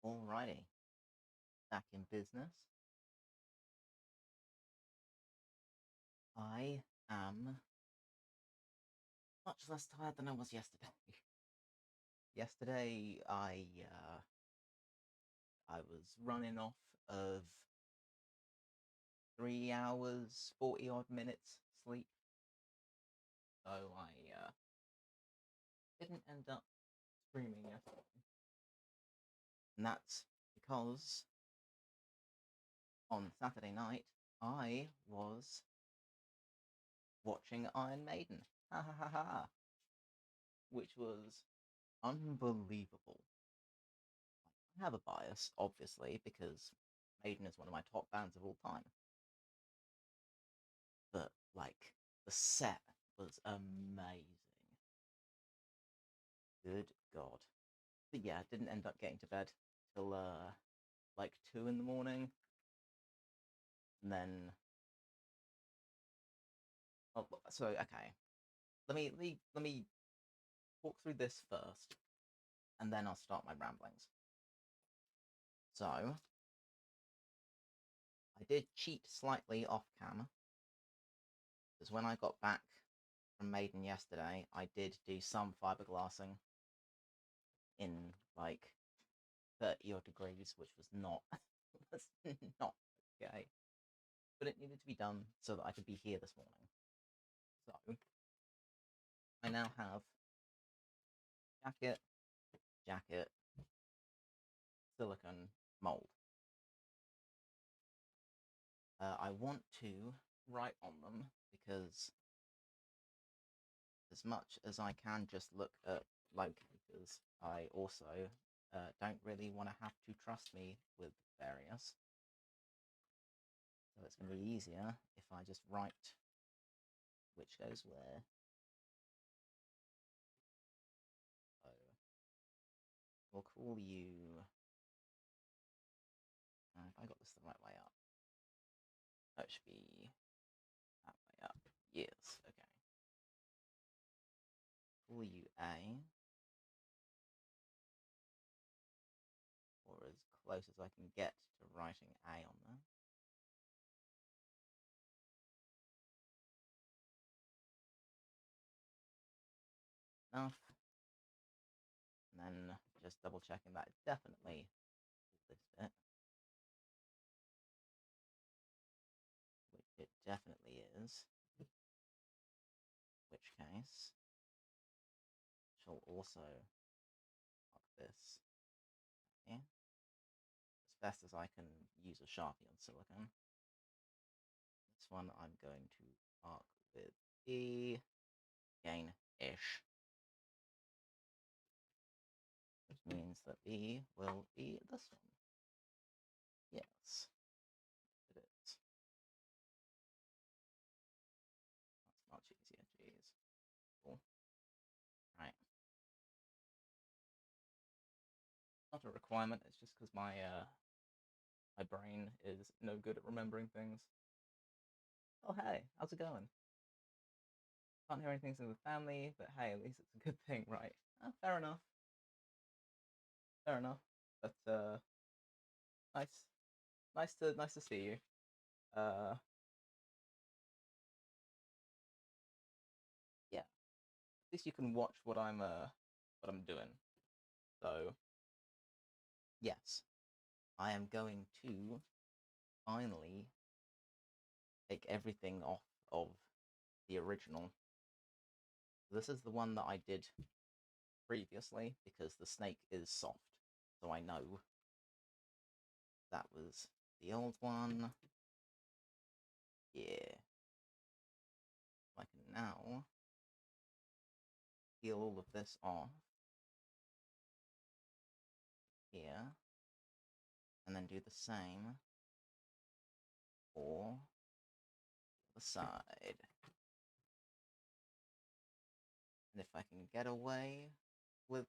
Alrighty, back in business. I am much less tired than I was yesterday. Yesterday, I was running off of 3 hours, 40 odd minutes sleep, so I didn't end up streaming yesterday, and that's because on Saturday night I was watching Iron Maiden, ha ha ha ha, which was unbelievable. I have a bias, obviously, because Maiden is one of my top bands of all time. But, like, the set was amazing. Good God. But yeah, I didn't end up getting to bed till, like 2 in the morning. And then... Oh, so, okay. Let me walk through this first, and then I'll start my ramblings. So, I did cheat slightly off cam, because when I got back from Maiden yesterday, I did do some fiberglassing in, like, 30 odd degrees, which was not was not okay. But it needed to be done so that I could be here this morning. So I now have jacket, silicone, mold. I want to write on them because as much as I can just look at locators, I also don't really want to have to trust me with various. So it's going to be easier if I just write which goes where. So we'll call you... if I got this the right way up. Oh, it should be that way up. Yes, okay. Call you A. Or as close as I can get to writing A on there. Enough. And then just double checking that it's definitely this bit. Which it definitely is. Which case, shall also mark this here. As best as I can use a Sharpie on silicone. This one I'm going to mark with E, gain-ish. Which means that E will be this one. Yes, it is. That's much easier, jeez. Cool. Right. Not a requirement, it's just because my brain is no good at remembering things. Oh hey, how's it going? Can't hear anything from the family, but hey, at least it's a good thing, right? Oh, fair enough. Fair enough. But nice, nice to see you. Yeah. At least you can watch what I'm doing. So yes, I am going to finally take everything off of the original. This is the one that I did previously because the snake is soft, so I know that was the old one. Yeah. I can now peel all of this off here, and then do the same for the side. And if I can get away with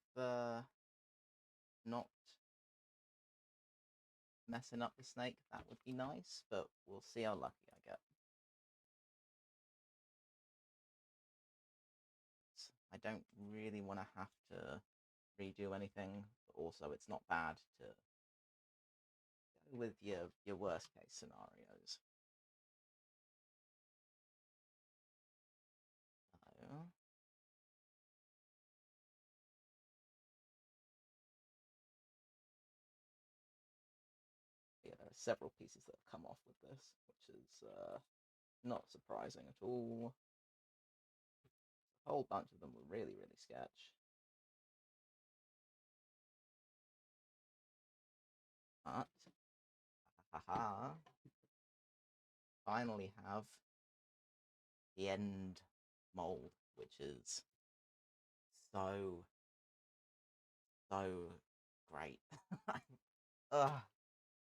not messing up the snake, that would be nice, but we'll see how lucky I get. I don't really want to have to redo anything, but also it's not bad to with your worst case scenarios. So, yeah, there are several pieces that have come off with this, which is not surprising at all. A whole bunch of them were really, really sketch. But, haha, finally have the end mold, which is so, so great. Ugh,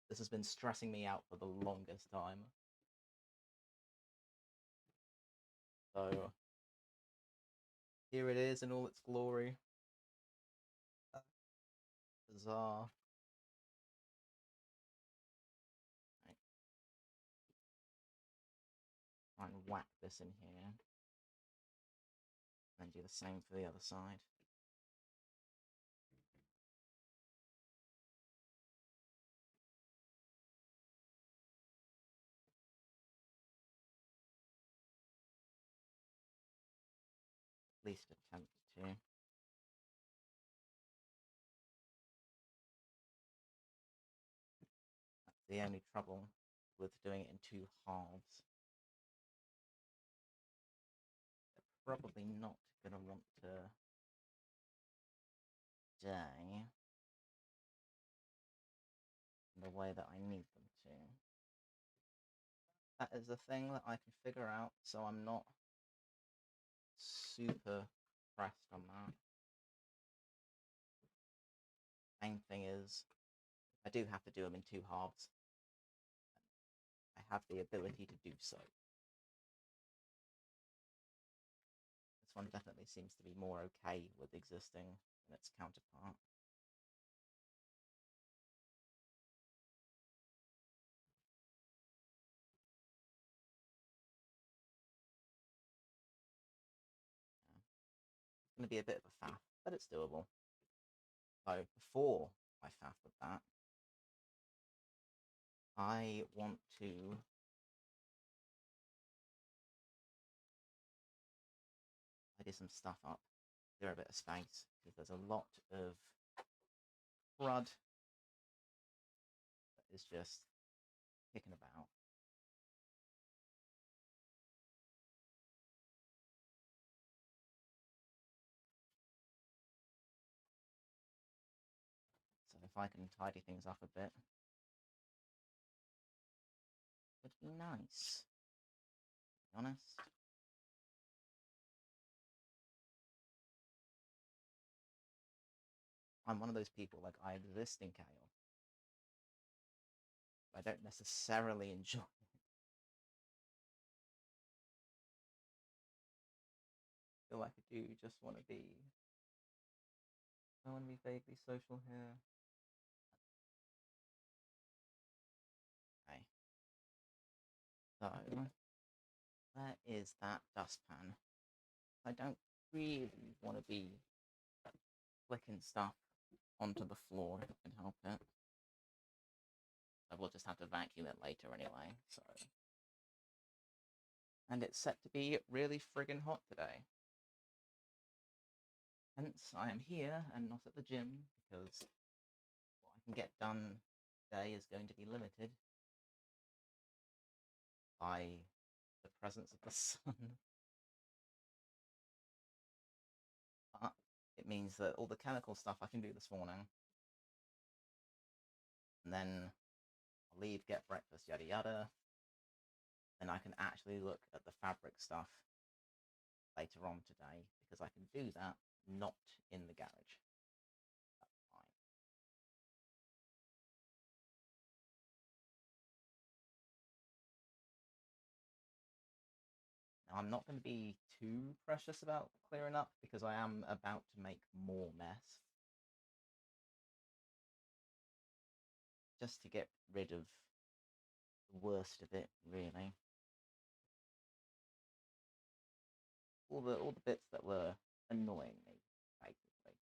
this has been stressing me out for the longest time. So, here it is in all its glory. Bizarre. Right. Try and whack this in here. And do the same for the other side. At least attempt to. That's the only trouble with doing it in two halves. They're probably not going to want to die in the way that I need them to. That is a thing that I can figure out, so I'm not super pressed on that. Main thing is, I do have to do them in two halves. I have the ability to do so. This one definitely seems to be more okay with existing than its counterpart. It's going to be a bit of a faff, but it's doable. So before I faff with that, I want to tidy some stuff up, clear a bit of space, because there's a lot of crud that is just kicking about. So if I can tidy things up a bit, it would be nice, to be honest. I'm one of those people, like, I exist in chaos. I don't necessarily enjoy it. I feel like I do just want to be... I want to be vaguely social here. Okay. So, where is that dustpan? I don't really want to be flicking stuff onto the floor if I can help it. I will just have to vacuum it later anyway, so... And it's set to be really friggin' hot today. Hence, I am here and not at the gym, because what I can get done today is going to be limited by the presence of the sun. But it means that all the chemical stuff I can do this morning, and then I'll leave, get breakfast, yada yada, and I can actually look at the fabric stuff later on today, because I can do that not in the garage. That's fine. Now, I'm not going to be too precious about clearing up, because I am about to make more mess. Just to get rid of the worst of it, really. All the bits that were annoying me, basically.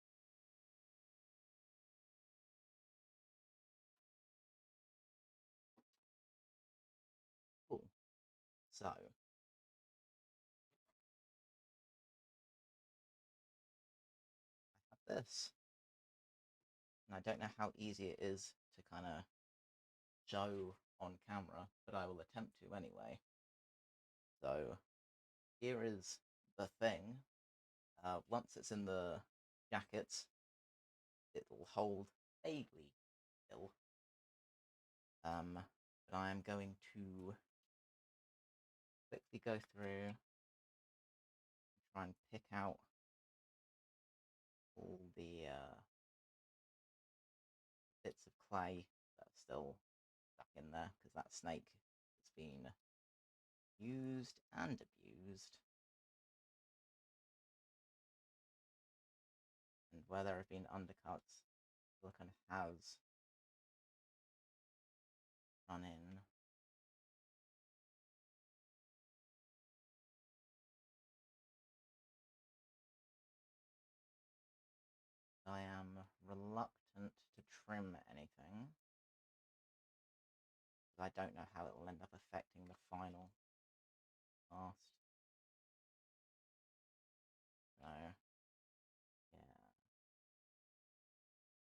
So, I have this. And I don't know how easy it is to kind of show on camera, but I will attempt to anyway. So, here is the thing. Once it's in the jackets, it'll hold vaguely still. But I am going to quickly go through and try and pick out all the bits of clay that are still stuck in there, because that snake has been used and abused. And where there have been undercuts, silicone has run in. I am reluctant to trim anything, because I don't know how it will end up affecting the final cast. So, yeah.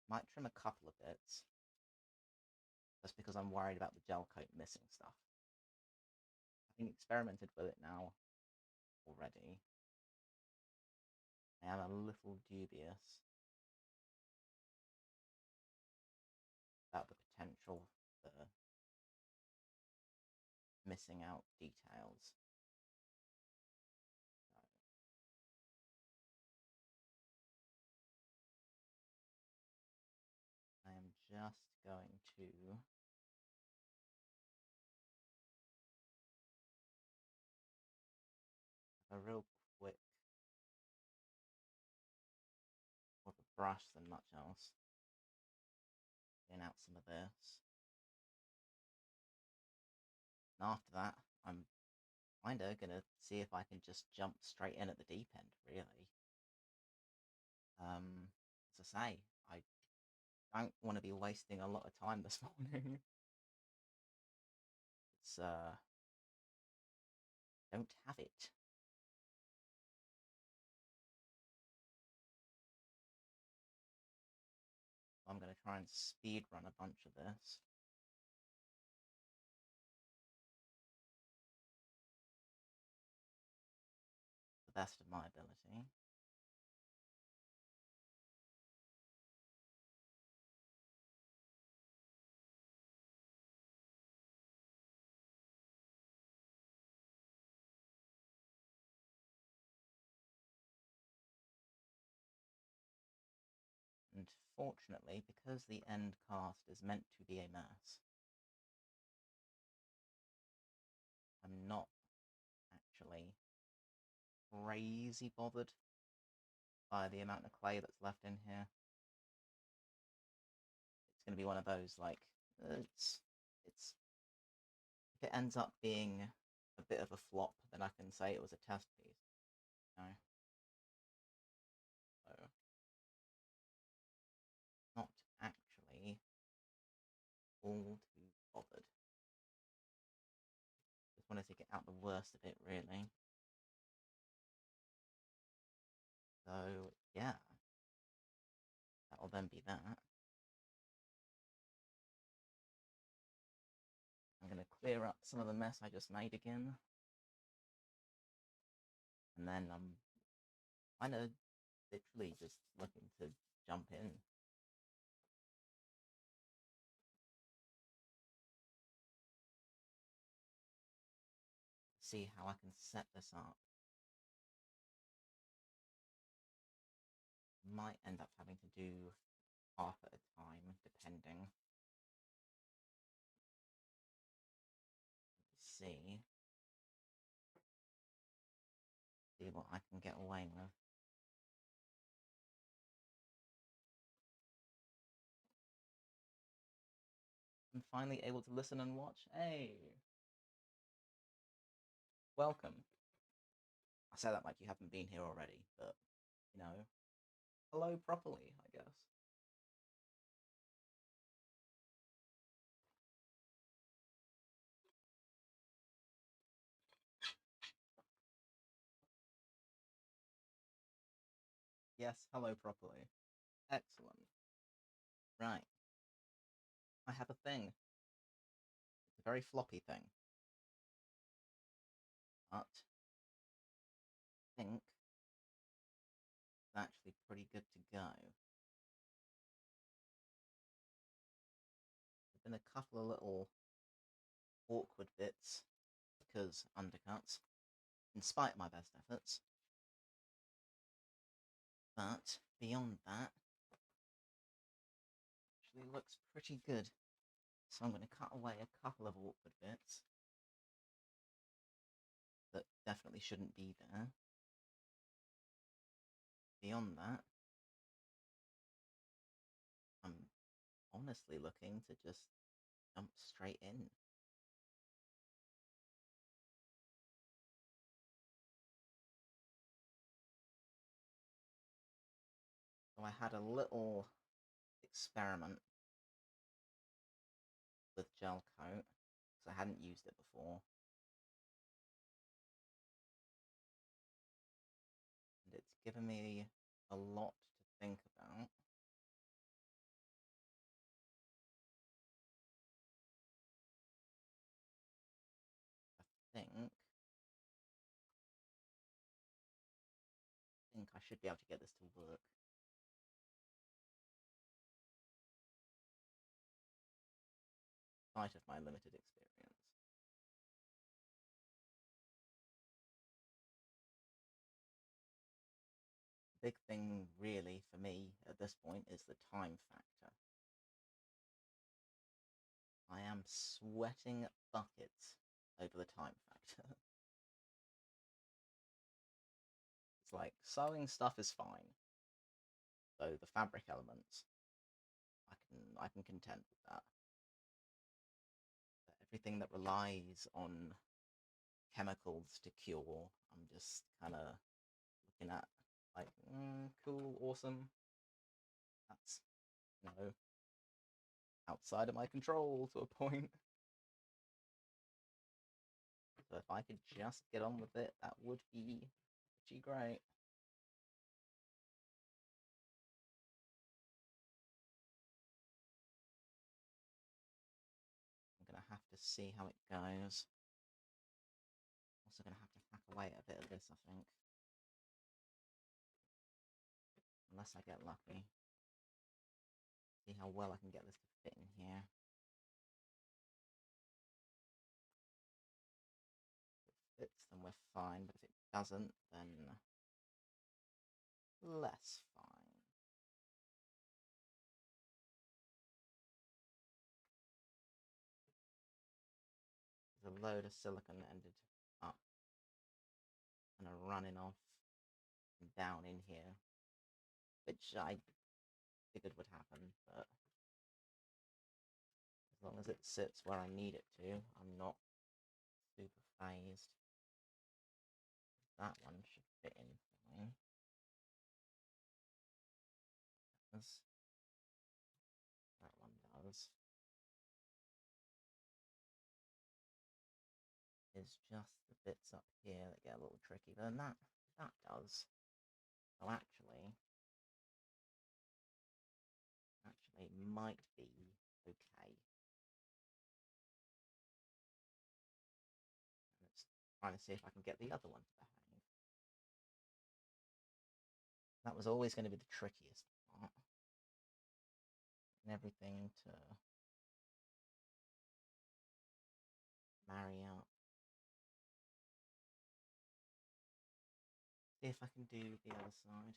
Might trim a couple of bits, just because I'm worried about the gel coat missing stuff. Having experimented with it now already, I am a little dubious about the potential for missing out details. So I am just going to have a real quick, more of a brush than much else, clean out some of this. And after that, I'm kind of gonna see if I can just jump straight in at the deep end, really. As I say, I don't want to be wasting a lot of time this morning. It's don't have it. I'm gonna try and speed run a bunch of this. The best of my ability. And fortunately, because the end cast is meant to be a mess, I'm not actually crazy bothered by the amount of clay that's left in here. It's going to be one of those, like, it's if it ends up being a bit of a flop, then I can say it was a test piece. You know? So, not actually all too bothered. Just wanted to get out the worst of it, really. So, yeah. That'll then be that. I'm going to clear up some of the mess I just made again. And then I'm kind of literally just looking to jump in. See how I can set this up. Might end up having to do half at a time, depending. See what I can get away with. I'm finally able to listen and watch. Hey! Welcome. I say that like you haven't been here already, but, you know, hello properly, I guess. Yes, hello properly. Excellent. Right. I have a thing. It's a very floppy thing. But I think it's actually pretty good to go. There've been a couple of little awkward bits because undercuts, in spite of my best efforts. But beyond that, actually looks pretty good. So I'm going to cut away a couple of awkward bits that definitely shouldn't be there. Beyond that, I'm honestly looking to just jump straight in. So I had a little experiment with gel coat because I hadn't used it before, and it's given me a lot to think about. I think I should be able to get this to work. In spite of my limited experience. The big thing really for me at this point is the time factor. I am sweating buckets over the time factor. It's like sewing stuff is fine. So the fabric elements, I can contend with that. But everything that relies on chemicals to cure, I'm just kind of looking at like, cool, awesome. That's, you know, outside of my control to a point. So if I could just get on with it, that would be pretty great. I'm gonna have to see how it goes. Also gonna have to hack away at a bit of this, I think. Unless I get lucky. See how well I can get this to fit in here. If it fits, then we're fine, but if it doesn't, then less fine. There's a load of silicone ended up and are running off and down in here, which I figured would happen, but as long as it sits where I need it to, I'm not super phased. That one should fit in fine. That one does. Is just the bits up here that get a little tricky, but then that does. So actually might be okay. Let's try to see if I can get the other one to behave. That was always going to be the trickiest part. And everything to marry up. See if I can do the other side.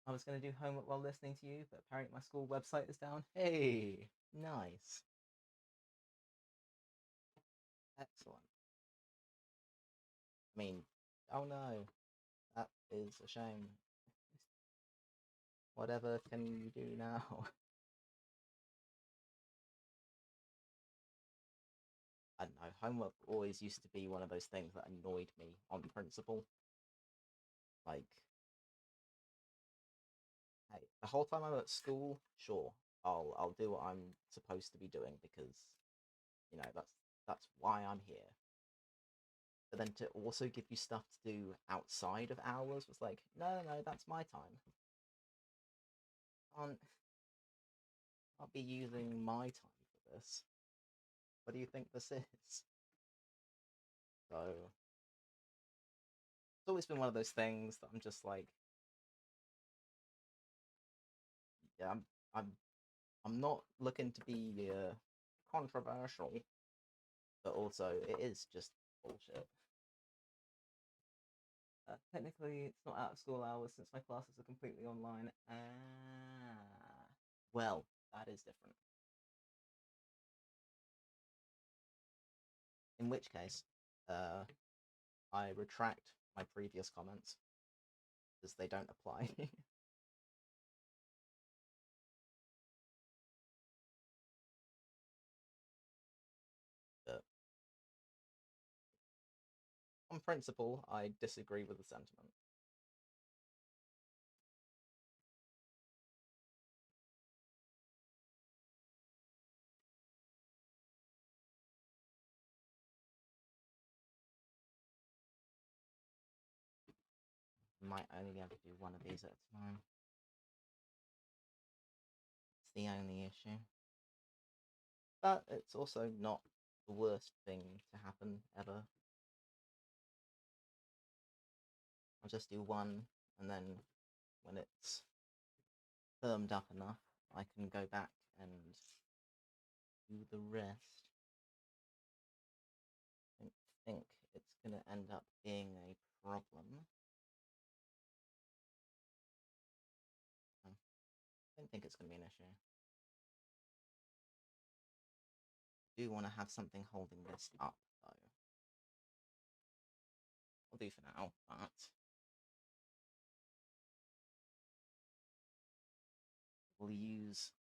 I was going to do homework while listening to you, but apparently my school website is down. Hey, nice. Excellent. I mean, oh no, that is a shame. Whatever can you do now? I don't know, homework always used to be one of those things that annoyed me on principle. Like, hey, the whole time I'm at school, sure, I'll do what I'm supposed to be doing because, you know, that's why I'm here. but then to also give you stuff to do outside of hours was like, no, no, that's my time. Can't I'll be using my time for this. What do you think this is? So it's always been one of those things that I'm just like, yeah, I'm I'm not looking to be controversial, but also it is just bullshit. Technically, it's not out of school hours since my classes are completely online. Well, that is different. In which case, I retract my previous comments because they don't apply. But on principle, I disagree with the sentiment. Might only be able to do one of these at a time. It's the only issue. But it's also not the worst thing to happen ever. I'll just do one, and then when it's firmed up enough, I can go back and do the rest. I don't think it's going to end up being a problem. I don't think it's going to be an issue. I do want to have something holding this up, though. I'll do for now, but we'll use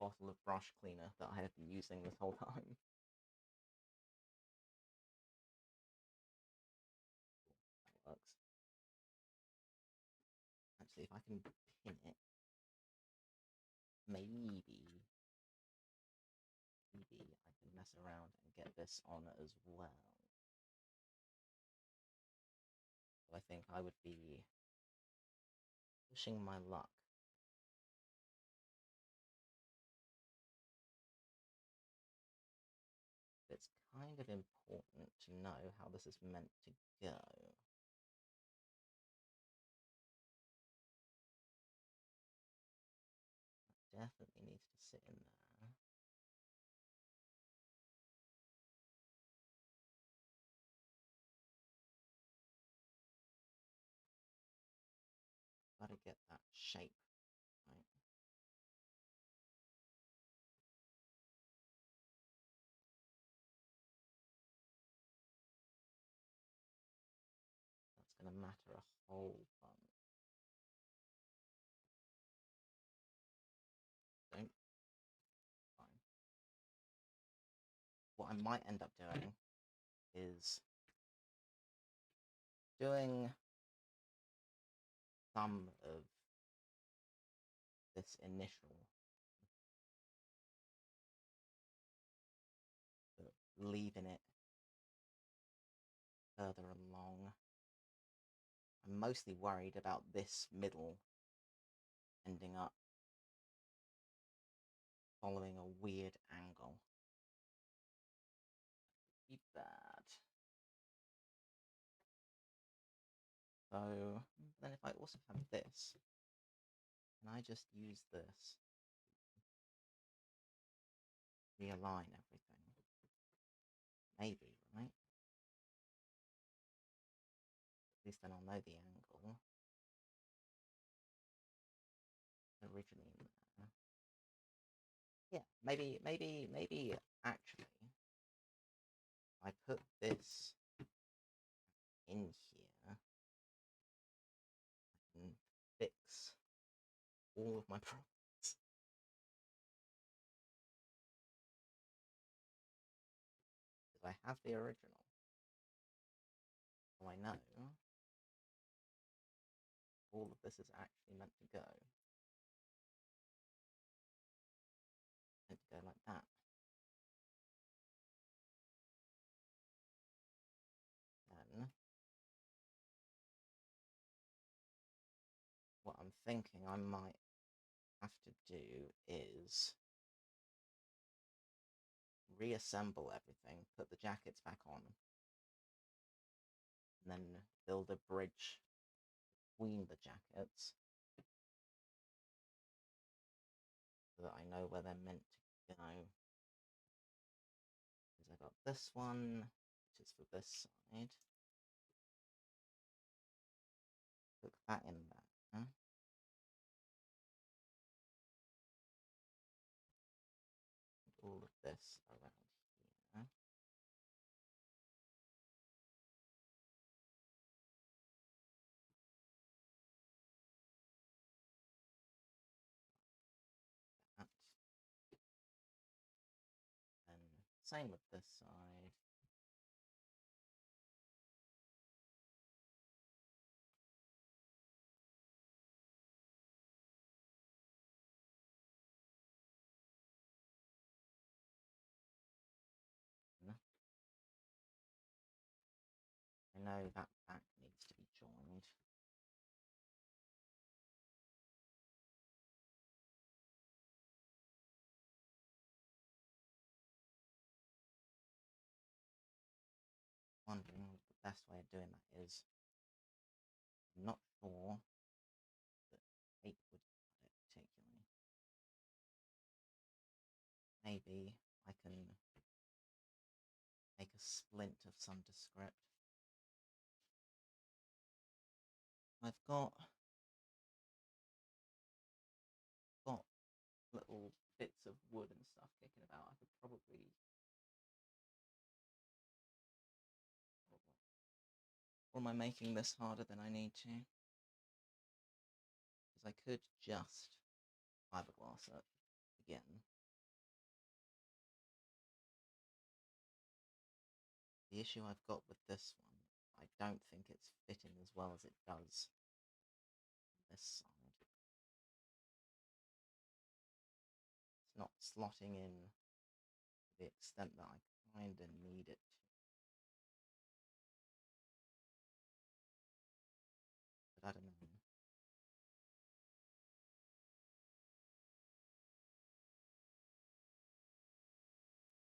a bottle of brush cleaner that I have been using this whole time. That works. Actually, if I can pin it, maybe I can mess around and get this on as well. So I think I would be pushing my luck. It's kind of important to know how this is meant to go. It definitely needs to sit in there. Gotta get that shape right. That's gonna matter a whole bunch. Don't. Fine. What I might end up doing is doing some of this initial, but leaving it further along. I'm mostly worried about this middle ending up following a weird angle. Be bad. So then if I also have this, can I just use this? Realign everything. Maybe, right? At least then I'll know the angle. Originally in there. Yeah, maybe actually I put this in here, I can fix all of my problems. Because I have the original. So I know all of this is actually meant to go. Meant to go like that. thinking I might have to do is reassemble everything, put the jackets back on, and then build a bridge between the jackets so that I know where they're meant to go. Because I got this one, which is for this side. Put that in there. All of this around here. That. And same with this side. I know that back needs to be joined. Wondering what the best way of doing that is. I'm not sure that tape would cut it particularly. Maybe I can make a splint of some descript. I've got little bits of wood and stuff kicking about. I could probably. Or am I making this harder than I need to? Because I could just fiberglass it again. The issue I've got with this one, I don't think it's fitting as well as it does on this side. It's not slotting in to the extent that I kinda need it to. But I don't know.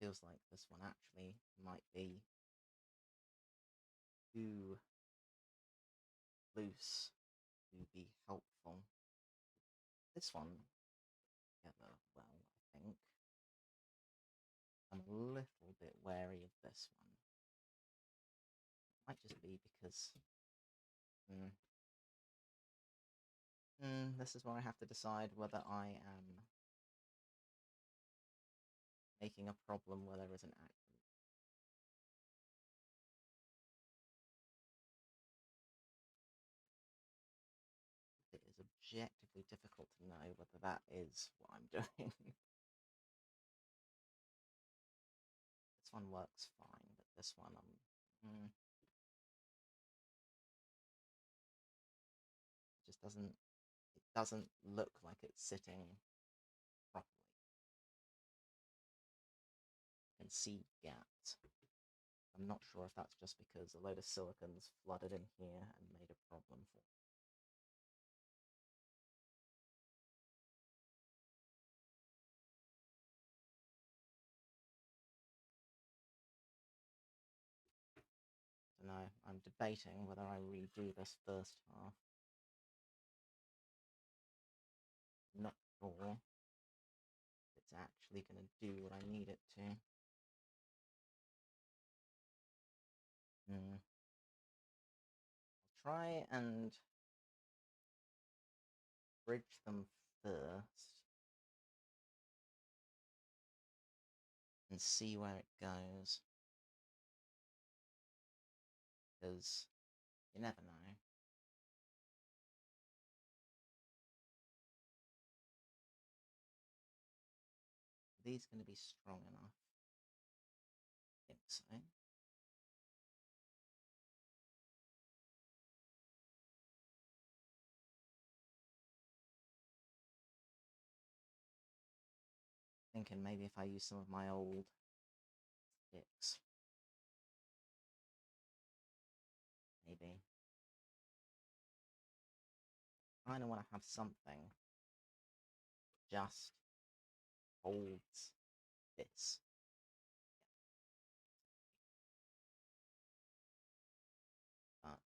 Feels like this one actually might be too loose to be helpful. This one together well, I think. I'm a little bit wary of this one. It might just be because this is where I have to decide whether I am making a problem where there isn't actually. It is objectively difficult to know whether that is what I'm doing. This one works fine, but this one it just doesn't look like it's sitting properly. You can see gaps. I'm not sure if that's just because a load of silicon's flooded in here and made a problem for me. I don't know, I'm debating whether I redo this first half. I'm not sure if it's actually going to do what I need it to. I'll try and bridge them first and see where it goes, because you never know. Are these going to be strong enough? I think so. Thinking maybe if I use some of my old sticks, maybe. kind of want to have something just holds this. But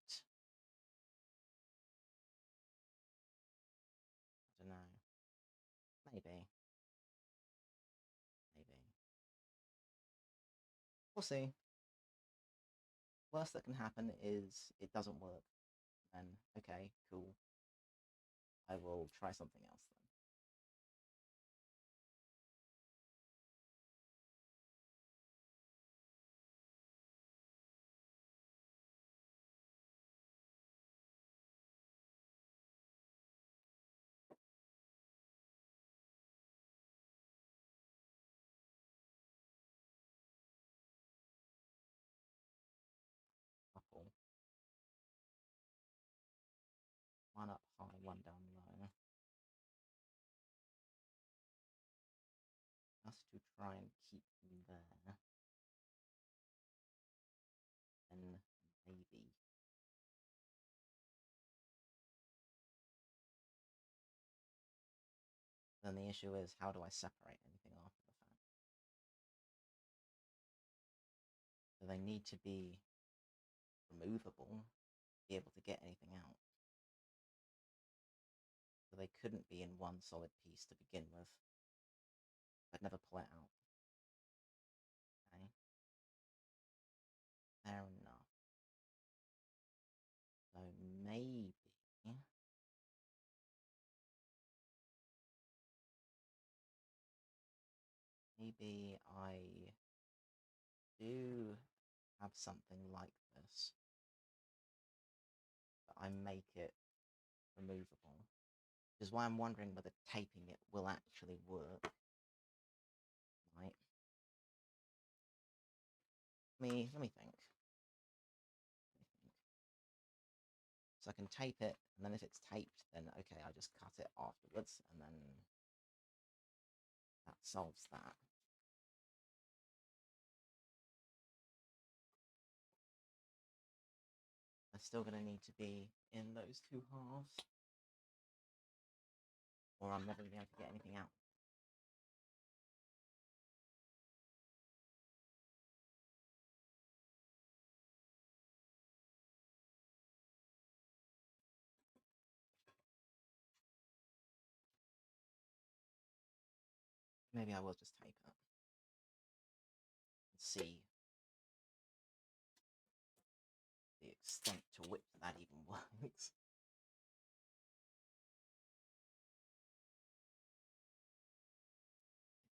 I don't know. Maybe. We'll see. Worst that can happen is it doesn't work. Then, okay, cool. I will try something else then. Couple. One up high, one down low. Just to try and keep them there. And maybe. Then the issue is, how do I separate anything after the fact? So they need to be removable, be able to get anything out. So they couldn't be in one solid piece to begin with. I'd never pull it out. Okay. Fair enough. So maybe I do have something like this, but I make it removable. Which is why I'm wondering whether taping it will actually work. Right. Let me think. So I can tape it, and then if it's taped, then okay, I just cut it afterwards, and then that solves that. They're still going to need to be in those two halves, or I'm never going to be able to get anything out. Maybe I will just tape it and see the extent to which that even works.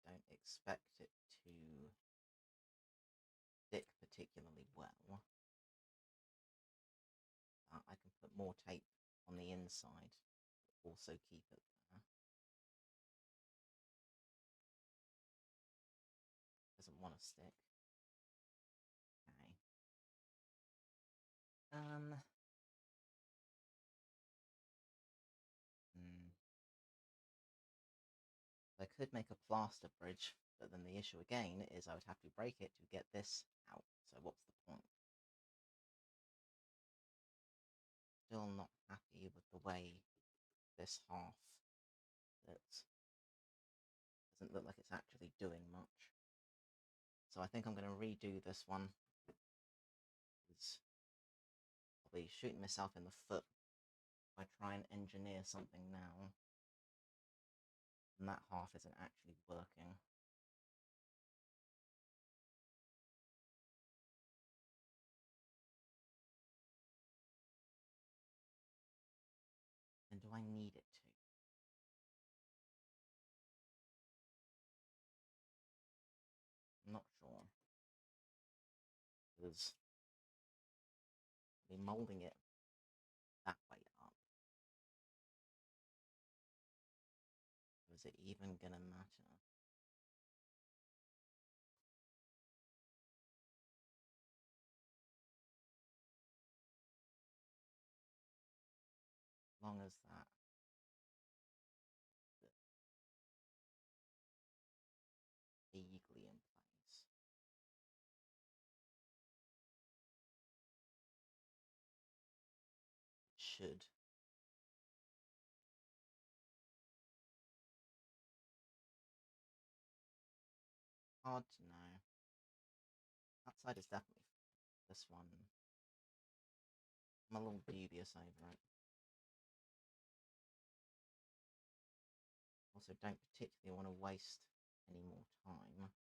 I don't expect it to stick particularly well. I can put more tape on the inside, but also keep it there. Doesn't want to stick. Okay. I could make a plaster bridge, but then the issue again is I would have to break it to get this out. So what's the point? Still not happy with the way this half looks. Doesn't look like it's actually doing much. So I think I'm going to redo this one. I'll be shooting myself in the foot if I try and engineer something now. And that half isn't actually working. And do I need it to? I'm not sure. Because I'll be moulding it that way up. Is it even gonna matter? As long as that vaguely in place. Should hard to know. That side is definitely this one. I'm a little dubious over it. Also, don't particularly want to waste any more time.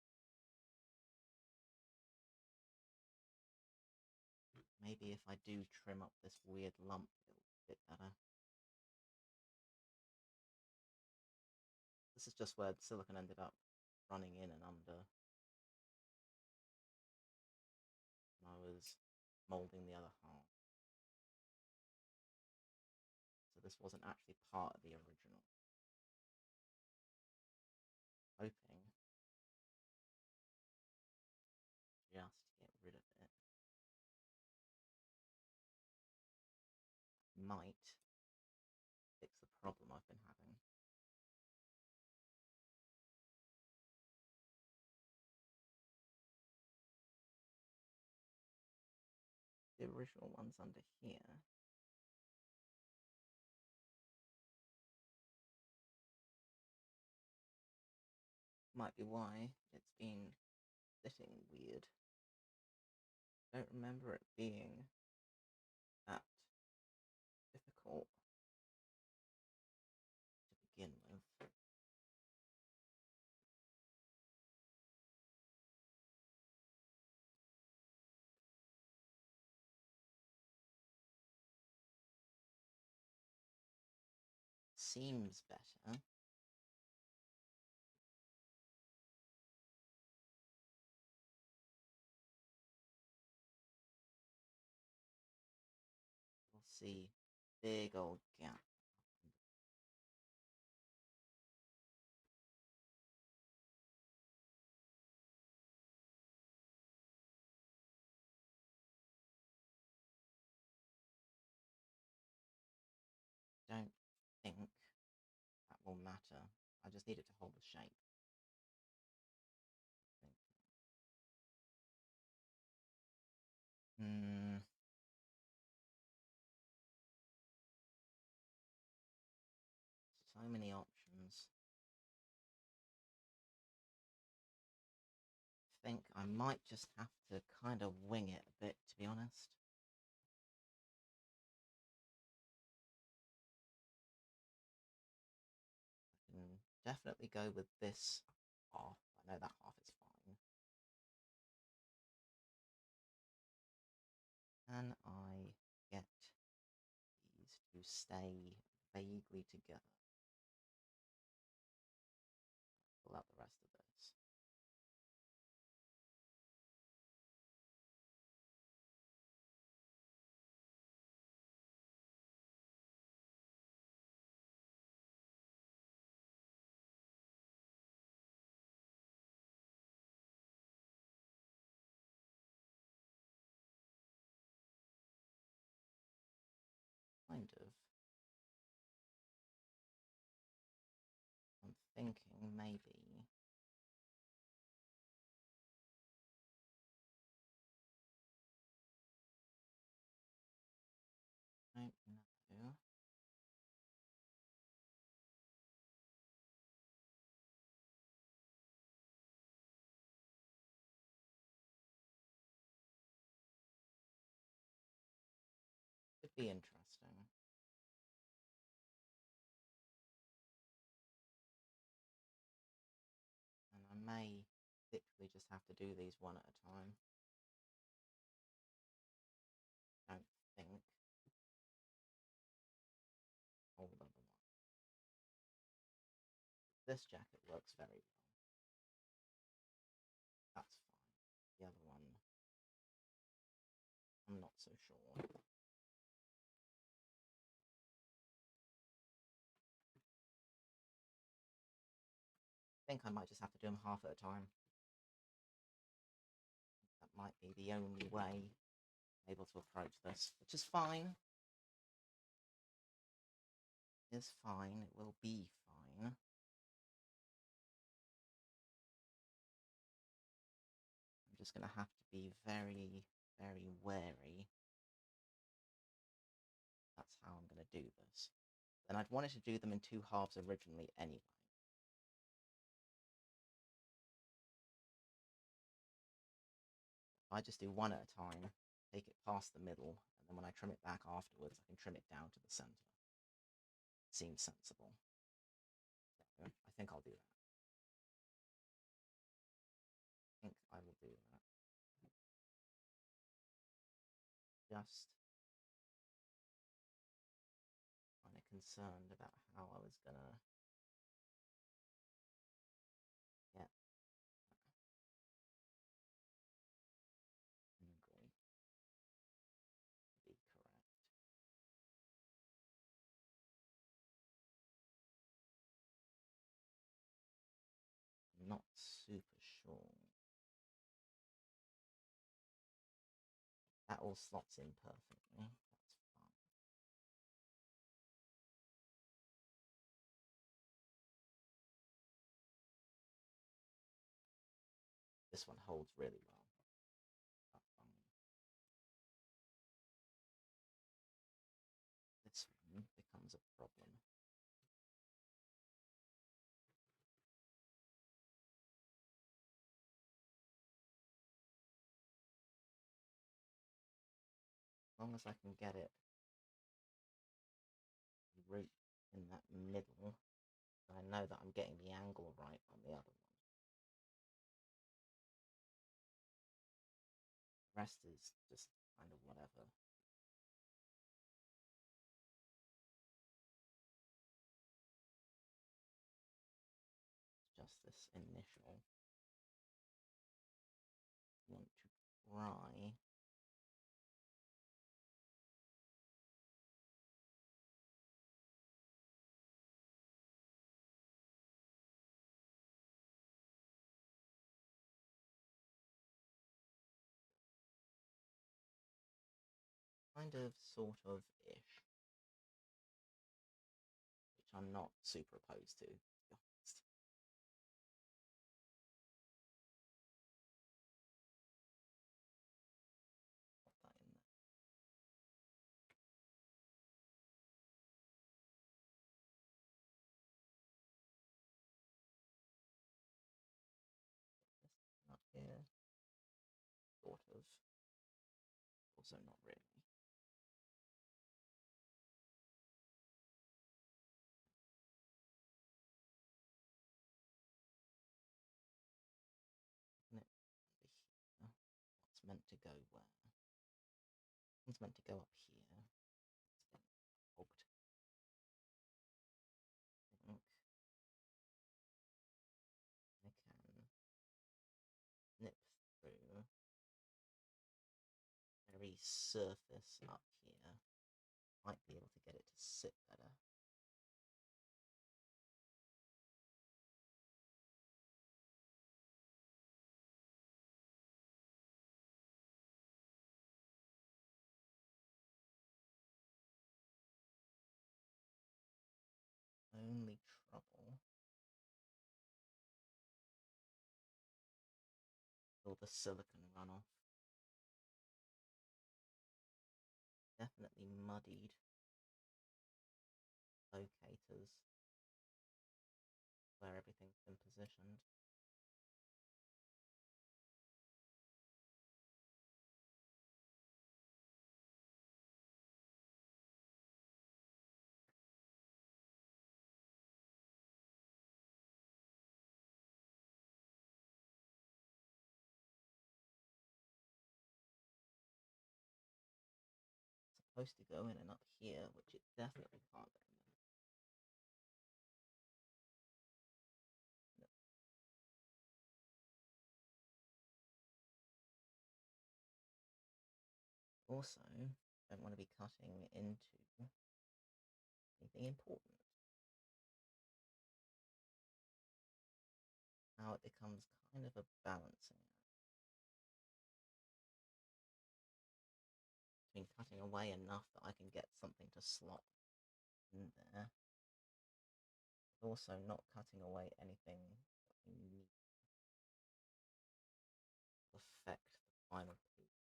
Maybe if I do trim up this weird lump, it'll be a bit better. This is just where the silicone ended up running in and under when I was moulding the other half. So this wasn't actually part of the original. Hoping just to get rid of it. Might fix the problem I've been having. The original one's under here. Might be why it's been sitting weird. I don't remember it being that difficult to begin with. Seems better. We'll see. Big old gap. Don't think that will matter. I just need it to hold the shape. So many options. I think I might just have to kind of wing it a bit, to be honest. I can definitely go with this half. I know that half is fine. Can I get these to stay vaguely together? Pull out the rest of this. Kind of. I'm thinking maybe I don't know. Could be interesting. And I may literally just have to do these one at a time. Don't think. Hold on. This jacket works very well. That's fine. The other one, I'm not so sure. I think I might just have to do them half at a time. That might be the only way I'm able to approach this, which is fine. It's fine. It will be fine. I'm just going to have to be very, very wary. That's how I'm going to do this. And I'd wanted to do them in two halves originally anyway. I just do one at a time, take it past the middle, and then when I trim it back afterwards, I can trim it down to the center. Seems sensible. So I think I'll do that. I think I will do that. Just kind of concerned about how I was gonna get angle to be correct. I'm not super sure. That all slots in perfectly. That's fine. This one holds really well. This one becomes a problem. As long as I can get it root in that middle, I know that I'm getting the angle right on the other one. The rest is just kind of whatever. Just this initial. Want to try kind of, sort of ish, which I'm not super opposed to be honest. Put that in there. This up here, sort of. Also not really. And it under here. What's meant to go where? It's meant to go up here. It's been hogged. I think I can nip through very surface up here. Might be able to get it to sit better. Only trouble will the silicon run off. Definitely muddied locators where everything's been positioned. It's supposed to go in and up here, which it definitely can't go in. Also, don't want to be cutting into anything important. Now it becomes kind of a balancing act between cutting away enough that I can get something to slot in there, but also not cutting away anything that we need to affect the final piece.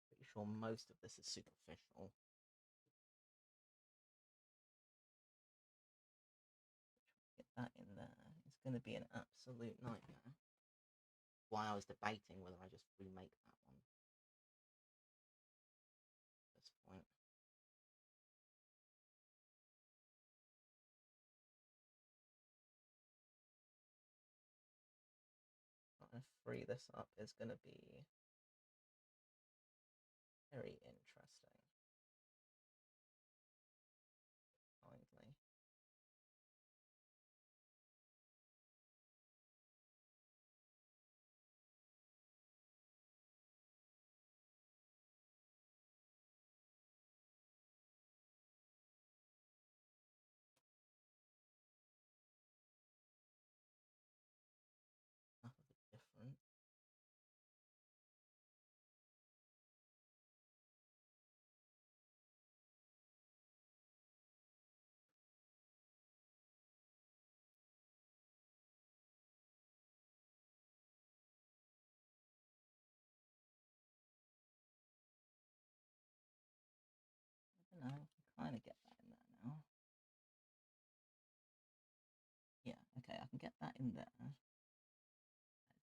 Pretty sure most of this is superficial. Get that in there. It's going to be an absolute nightmare. why I was debating whether I just remake that one at this point. Trying to free this up is going to be very interesting. Kindly. Enough of a different. I don't know, I kind of get that in there now. Yeah, okay, I can get that in there.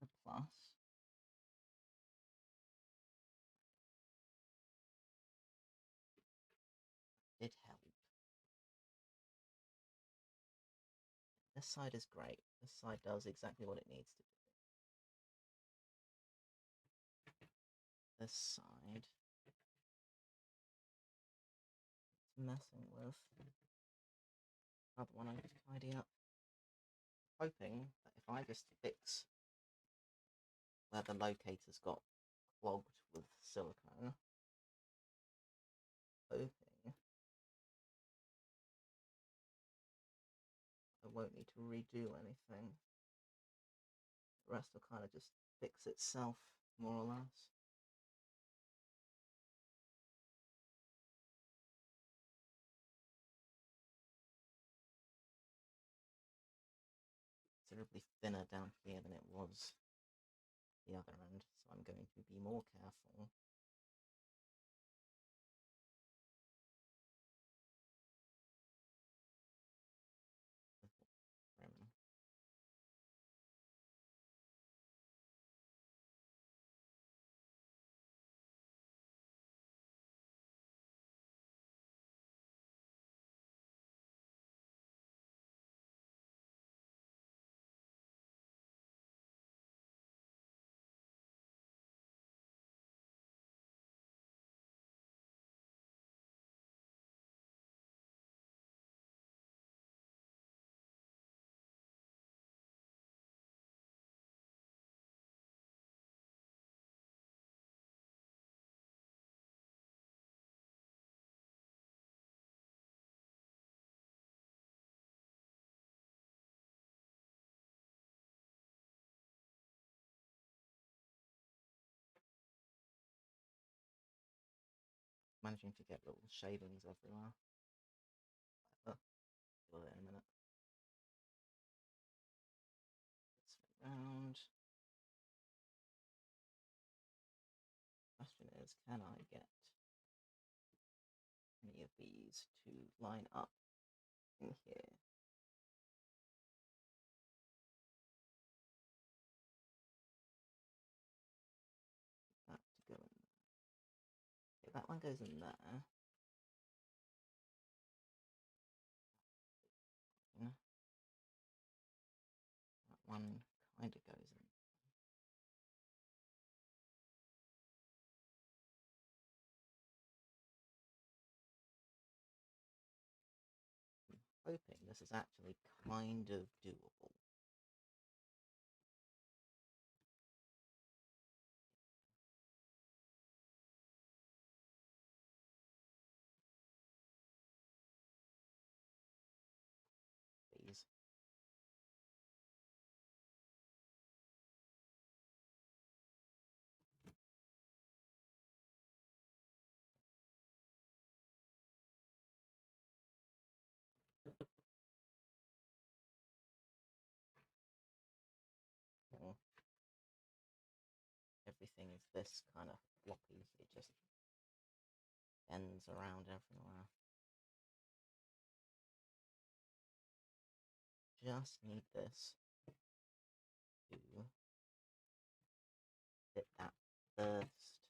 The plus. Did help. This side is great. This side does exactly what it needs to do. This side, it's messing with. Another one I need to tidy up. Hoping that if I just fix where the locator's got clogged with silicone, hoping I won't need to redo anything. The rest will kind of just fix itself, more or less. Considerably thinner down here than it was the other end, so I'm going to be more careful. Trim. Managing to get little shavings everywhere. Whatever. Deal with it in a minute. Let's fit round. Question is, can I get any of these to line up in here? That to go in there. Okay, that one goes in there. That one kind of goes in. I'm hoping this is actually kind of doable. Please. Everything is this kind of floppy, it just bends around everywhere. Just need this to First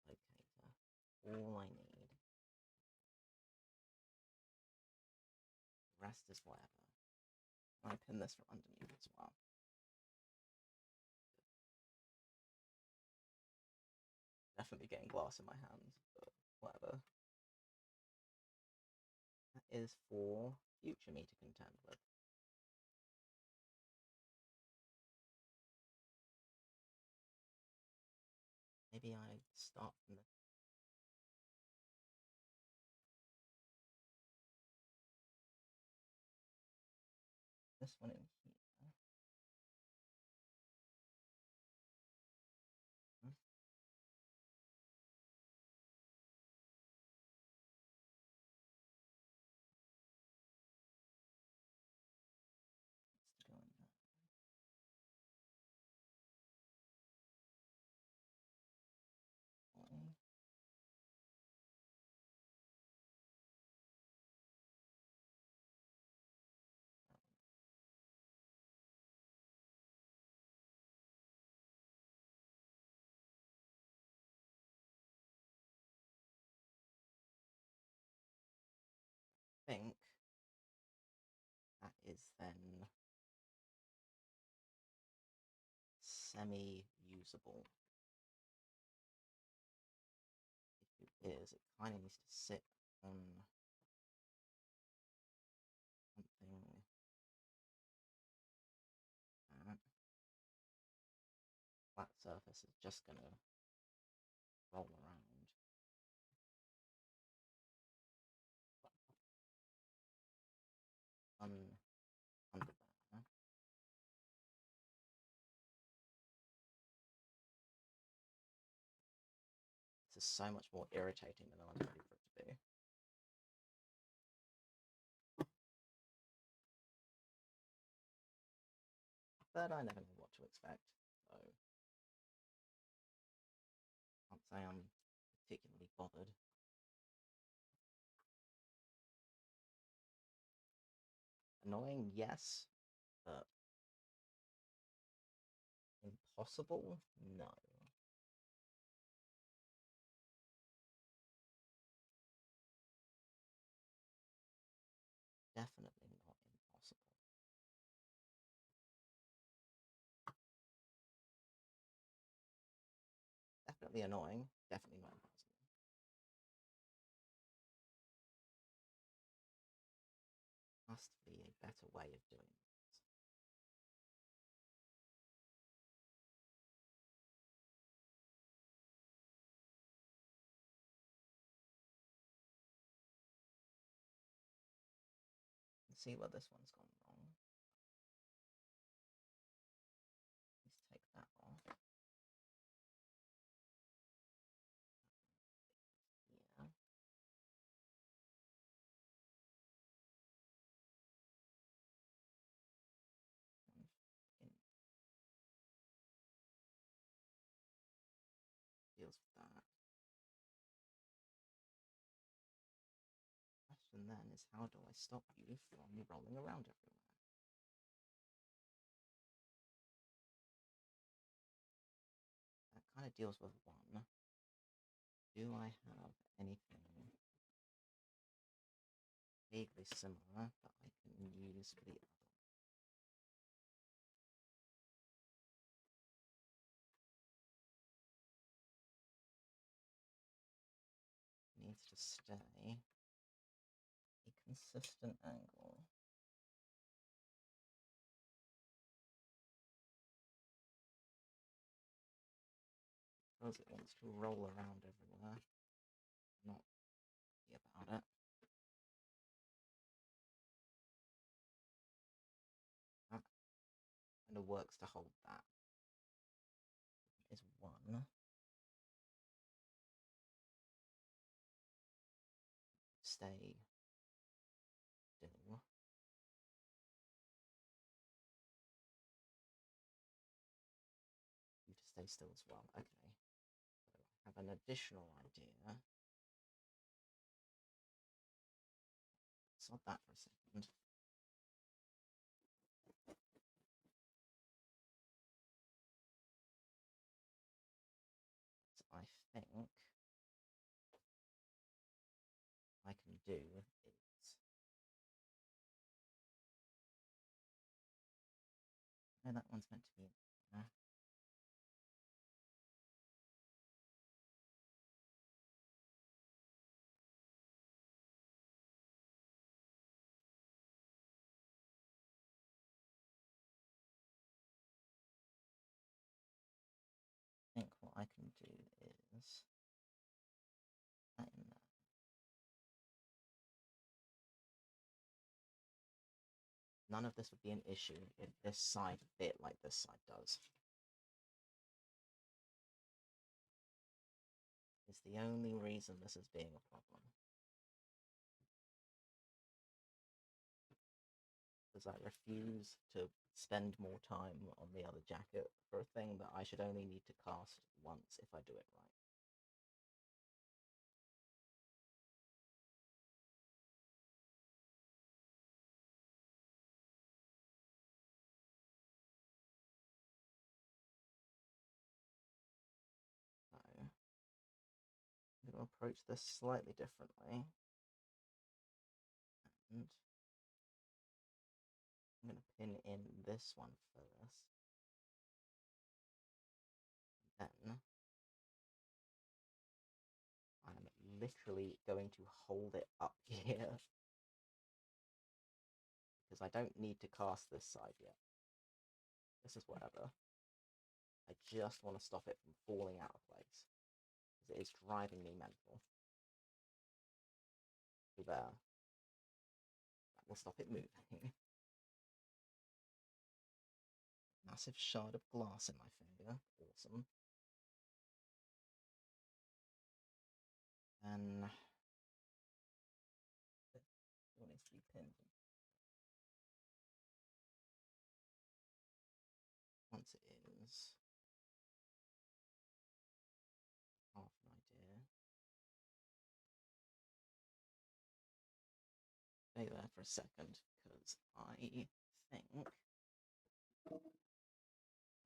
locator. All I need. The rest is whatever. I pin this from underneath as well. Definitely getting glass in my hands, but whatever. That is for future me to contend with. Maybe I start from the... this one in here. Go in there. I think that is then semi-usable. If it is, it kind of needs to sit on something that flat surface is just going to roll around. Under there. This is so much more irritating than I was ready for it to be. But I never know what to expect, so I can't say I'm particularly bothered. Annoying, yes, but impossible? No. Definitely not impossible. Definitely annoying, definitely not impossible. Must be a better way of doing this. Let's see where this one's gone wrong. Let's take that off. Yeah. Deals with that. Question then is, how do I stop you from rolling around everywhere? That kind of deals with one. Do I have anything vaguely similar that I can use for the other? Needs to stay a consistent angle. Because it wants to roll around everywhere. Not be about it. That kind of works to hold that. Is one. Stay still. You to stay still as well. Okay. So I have an additional idea. Stop that for a second. think I can do is... No, that one's meant to be in there. I think what I can do is that in there. None of this would be an issue if this side fit like this side does. It's the only reason this is being a problem. Because I refuse to spend more time on the other jacket for a thing that I should only need to cast once if I do it right. So, I'm going to approach this slightly differently. And I'm going to pin in this one first. And then I'm literally going to hold it up here. Because I don't need to cast this side yet. This is whatever. I just want to stop it from falling out of place. Because it is driving me mental. So there. That will stop it moving. Massive shard of glass in my finger. Awesome. And it needs to be pinned. Once it is half an idea. Stay there for a second, because I think I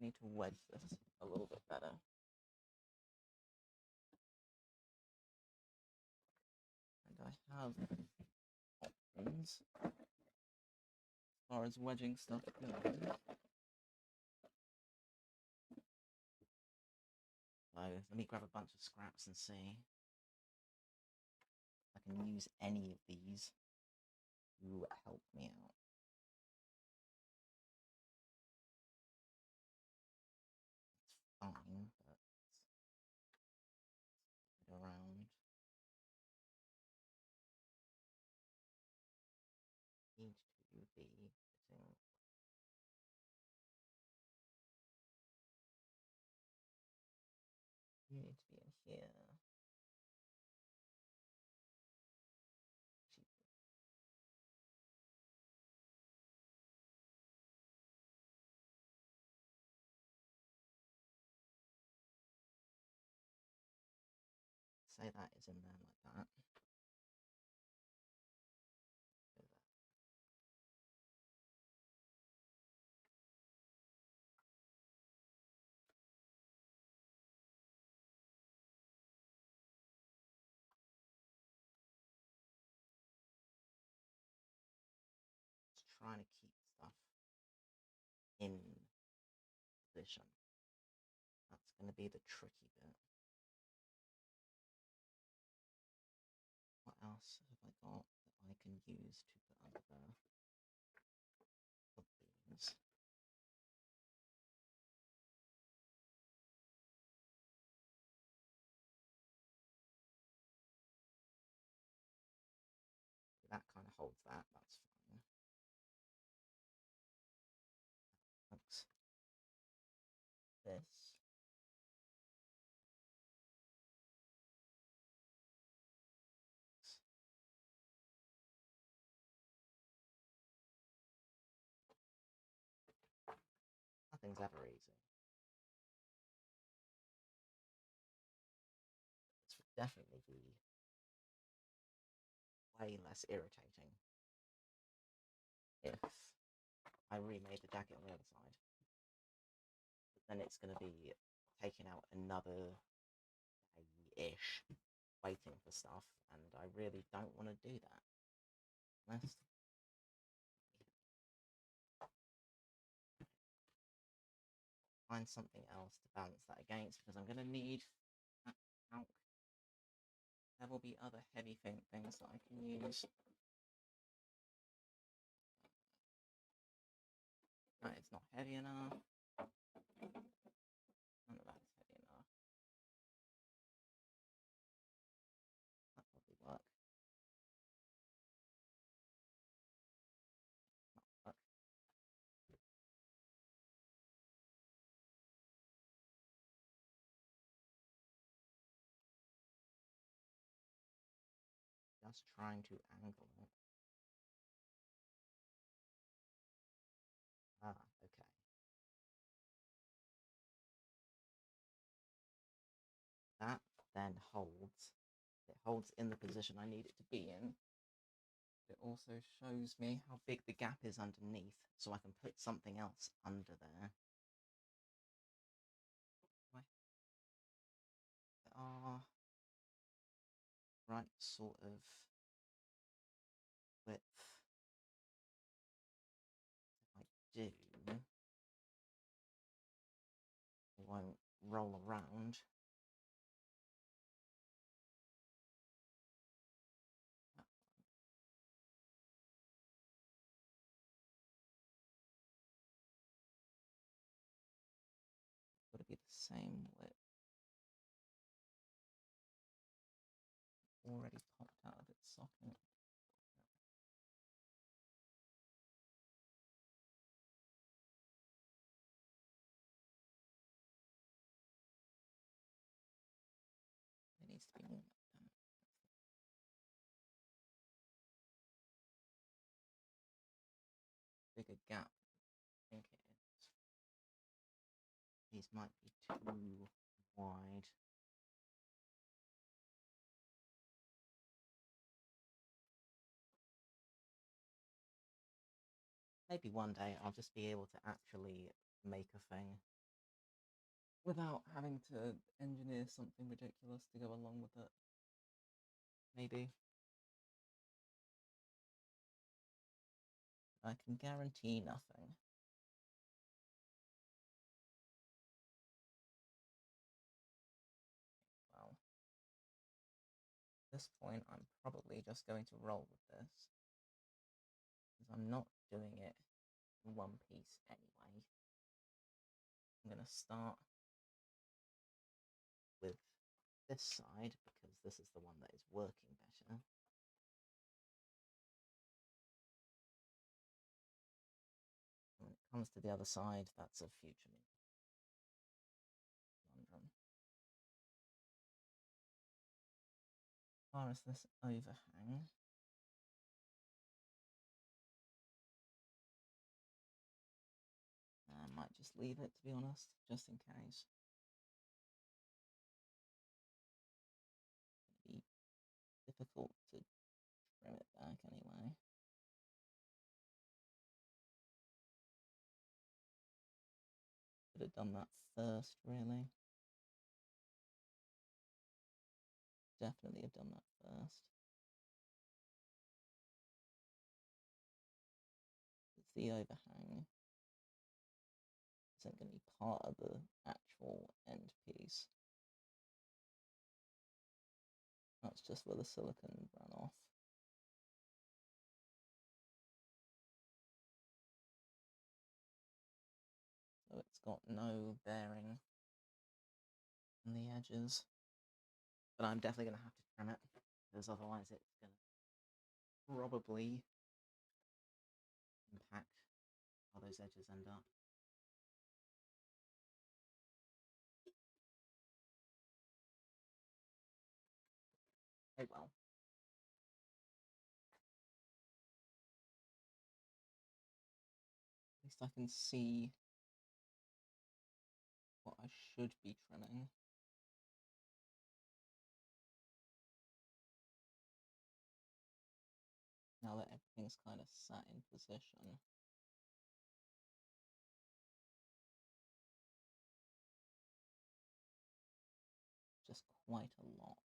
need to wedge this a little bit better. And I have options as far as wedging stuff goes. So let me grab a bunch of scraps and see if I can use any of these to help me out. It's fine, but it's around. Need to be fitting. You need to be in here. Say that is in there like that. Go there. Just trying to keep stuff in position. That's going to be the tricky bit. What else have I got that I can use to put under there? These. That kind of holds that, that's fine. Looks this. Nothing's ever easy. This would definitely be way less irritating if I remade the jacket on the other side. But then it's going to be taking out another day ish, waiting for stuff, and I really don't want to do that. Let's find something else to balance that against, because I'm going to need that out. There will be other heavy things that I can use. No, it's not heavy enough. None of that's heavy enough. That'll probably work. Not work. Just trying to angle it. Ah, okay. That then holds. It holds in the position I need it to be in. It also shows me how big the gap is underneath, so I can put something else under there. There are right sort of width. If I do, it won't roll around. Got to be the same width. Already popped out of its socket. It needs to be more like that. Bigger gap, I think it is. These might be too wide. Maybe one day I'll just be able to actually make a thing without having to engineer something ridiculous to go along with it. Maybe. I can guarantee nothing. Well, at this point, I'm probably just going to roll with this, because I'm not doing it in one piece anyway. I'm going to start with this side, because this is the one that is working better. When it comes to the other side, that's a future conundrum. As far as this overhang, I might just leave it, to be honest, just in case. It's going to be difficult to trim it back anyway. Could have done that first, really. Definitely have done that first. It's the overhang. Isn't going to be part of the actual end piece. That's just where the silicone ran off. So it's got no bearing on the edges. But I'm definitely going to have to trim it, because otherwise it's going to probably impact how those edges end up. Oh well. At least I can see what I should be trimming. Now that everything's kind of sat in position. Just quite a lot.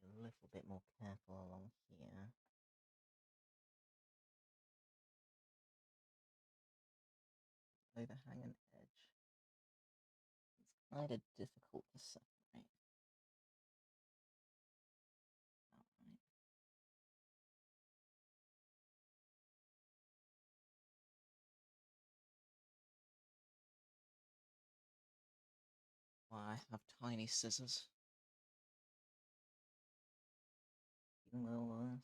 A little bit more careful along here. Overhang and edge. It's kind of difficult to separate. Alright. Why, I have tiny scissors. Even little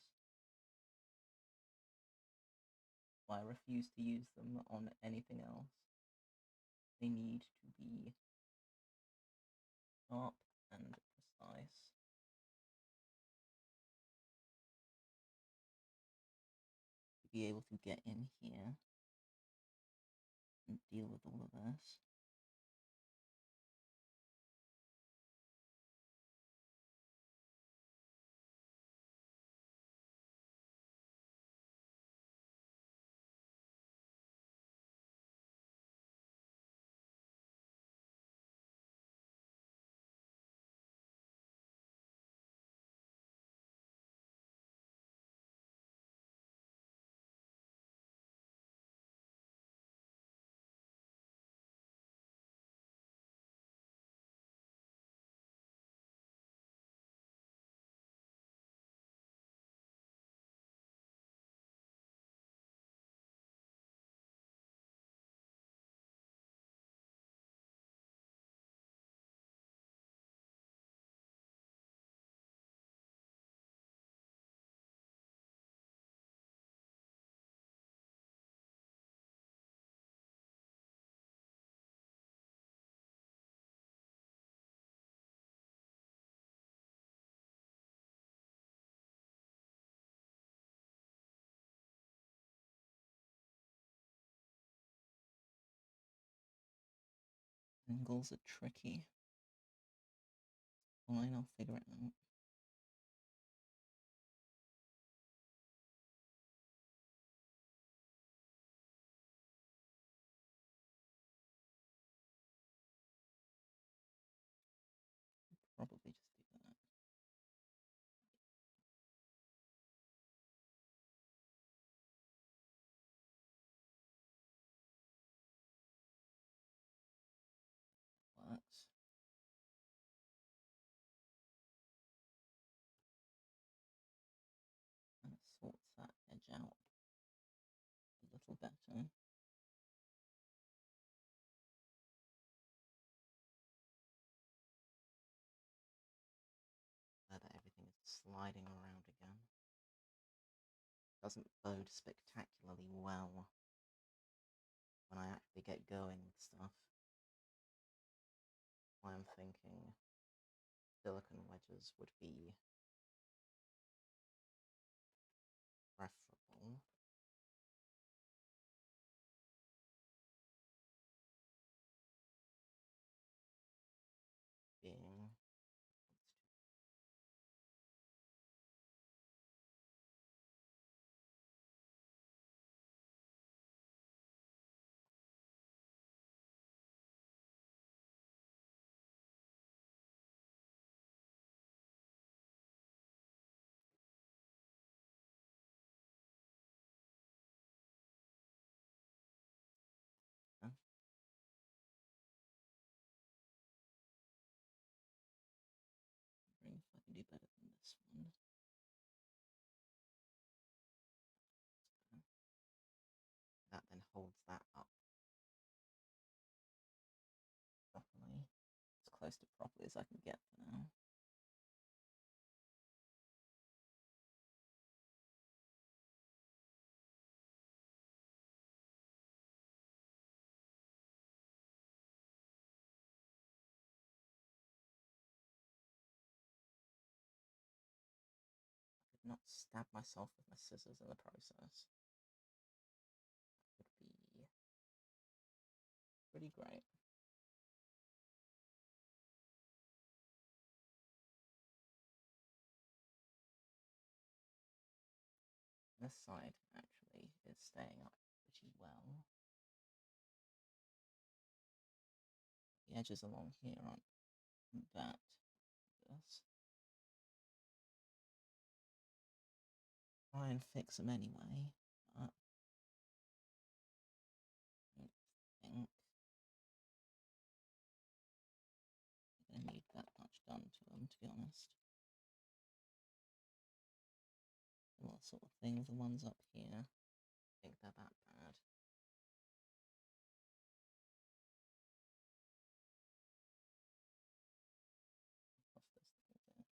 I refuse to use them on anything else. They need to be sharp and precise. To be able to get in here and deal with all of this. Angles are tricky. Fine, I'll figure it out. Probably just do that. Works. And it sorts that edge out a little better. That everything is sliding around again. Doesn't bode spectacularly well when I actually get going with stuff. I'm thinking silicone wedges would be preferable. Being wondering if I can do better than this one. That then holds that up properly, as close to properly as I can get for now. not stab myself with my scissors in the process. That would be pretty great. This side actually is staying up pretty well. The edges along here aren't that obvious. Try and fix them anyway, but I don't think I need that much done to them, to be honest. What sort of thing, the ones up here, I think they're that bad. What's this thing there?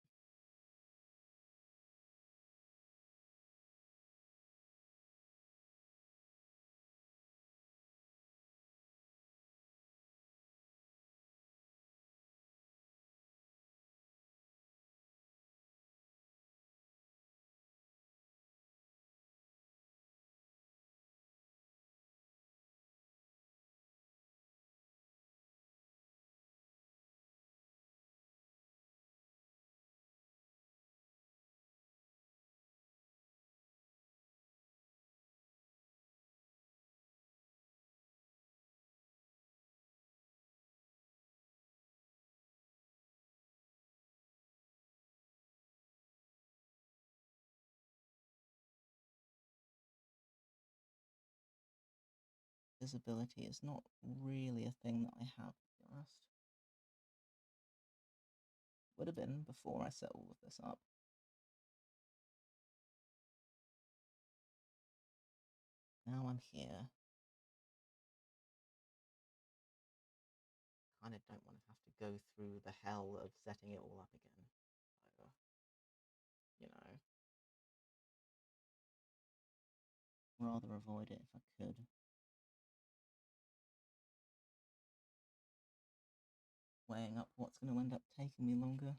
Visibility is not really a thing that I have, to be honest. Would have been before I set all of this up. Now I'm here. Kind of don't want to have to go through the hell of setting it all up again. So, you know, rather avoid it if I could. Weighing up what's going to end up taking me longer.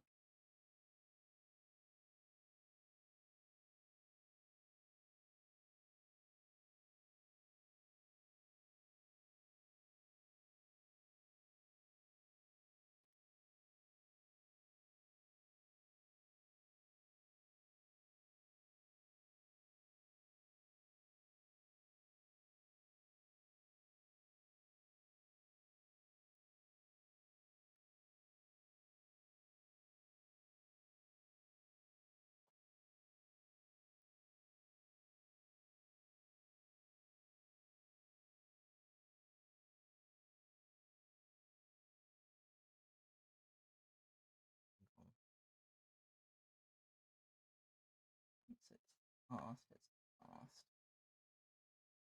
Once it's past, it's past.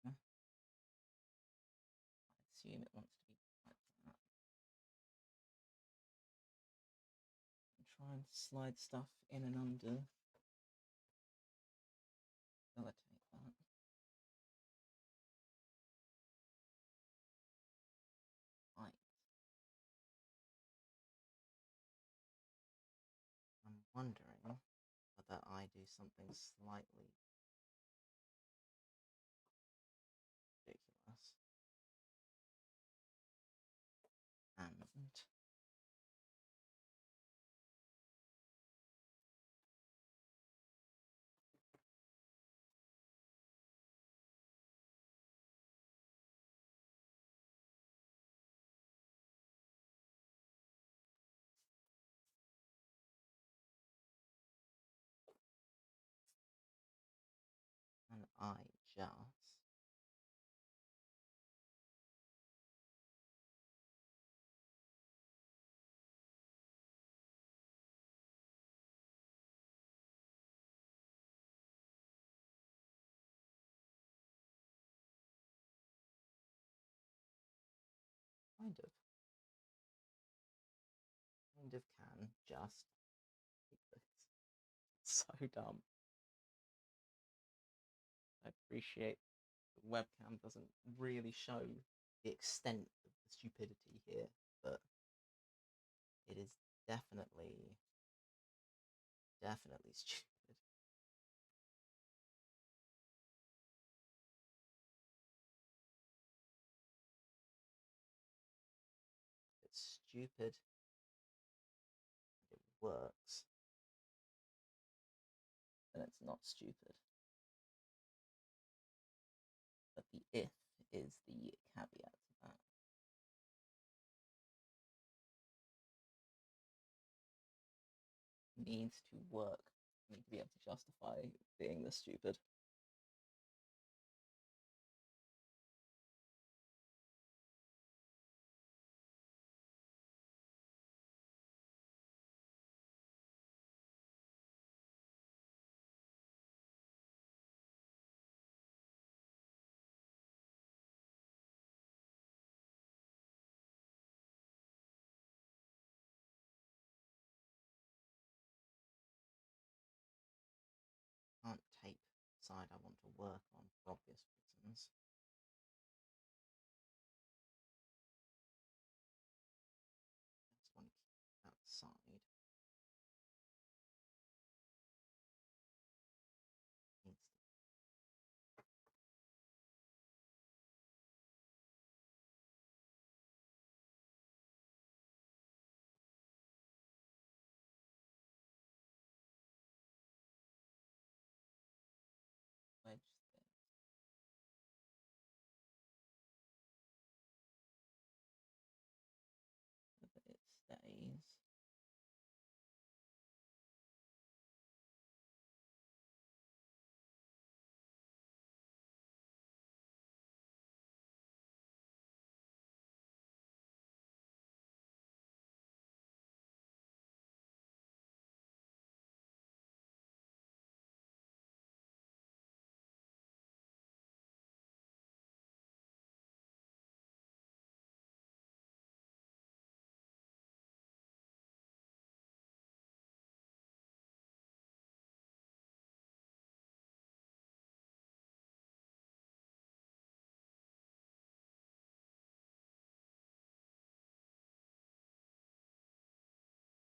I assume it wants to be like that. And try and slide stuff in and under. Facilitate that. Right. I'm wondering whether I do something slightly ridiculous. And I just kind of can just keep this. It's so dumb. I appreciate the webcam doesn't really show the extent of the stupidity here, but it is definitely stupid. stupid and it works, then it's not stupid. But the if is the caveat to that. Needs to work. I need to be able to justify being this stupid. Can't tape the side I want to work on for obvious reasons. I just want to keep that side. Needs to wedge this so that it stays.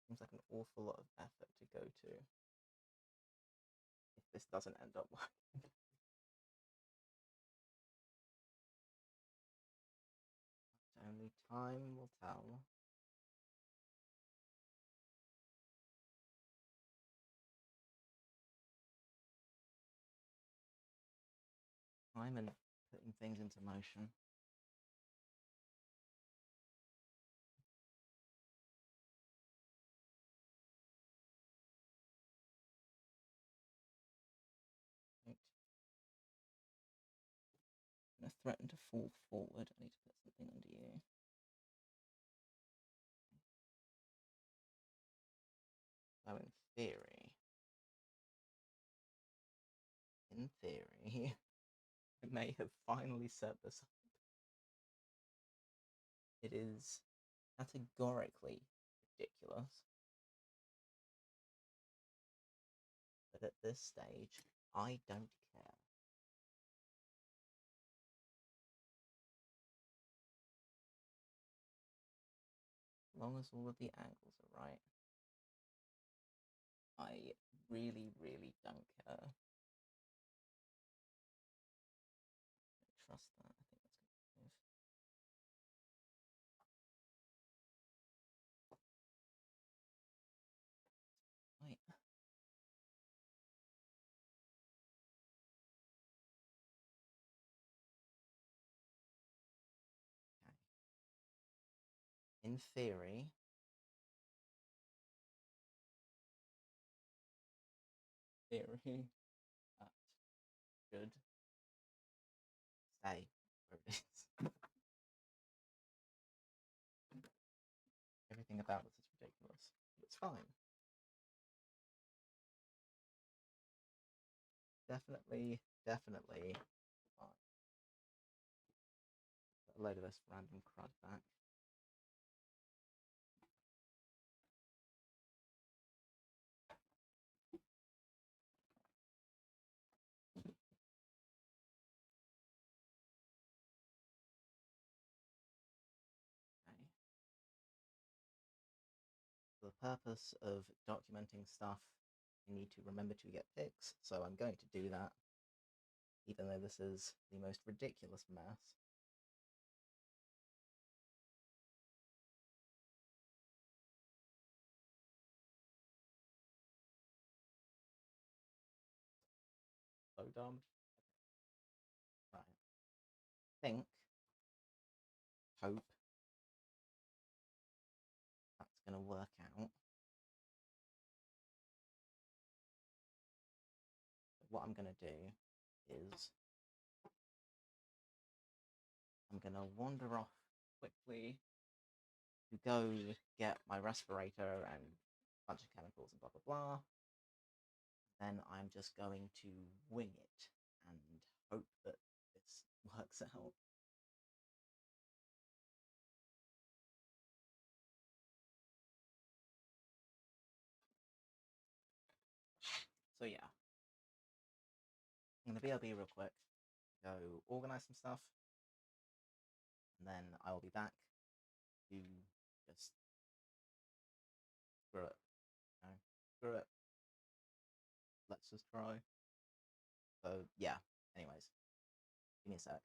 Seems like an awful lot of effort to go to if this doesn't end up working. Only time will tell. Time and putting things into motion. Right. I'm gonna threaten to fall forward. I need to put something under you. So in theory, I may have finally set this up. It is categorically ridiculous. But at this stage, I don't care. As long as all of the angles are right, I really, really don't care. Trust that. I think that's going to move. Right. Okay. In theory, that should stay where it is. Everything about this is ridiculous. But it's fine. Definitely fine. Put a load of this random crud back. Okay. For the purpose of documenting stuff, I need to remember to get pics, so I'm going to do that, even though this is the most ridiculous mess. dumb. Right. Think, hope that's going to work out. What I'm going to do is I'm going to wander off quickly to go get my respirator and a bunch of chemicals and blah blah blah. Then I'm just going to wing it and hope that this works out. So yeah, I'm going to BRB real quick, go organize some stuff, and then I will be back to just screw it. You know, screw it. Let's just try. So yeah, anyways, give me a sec.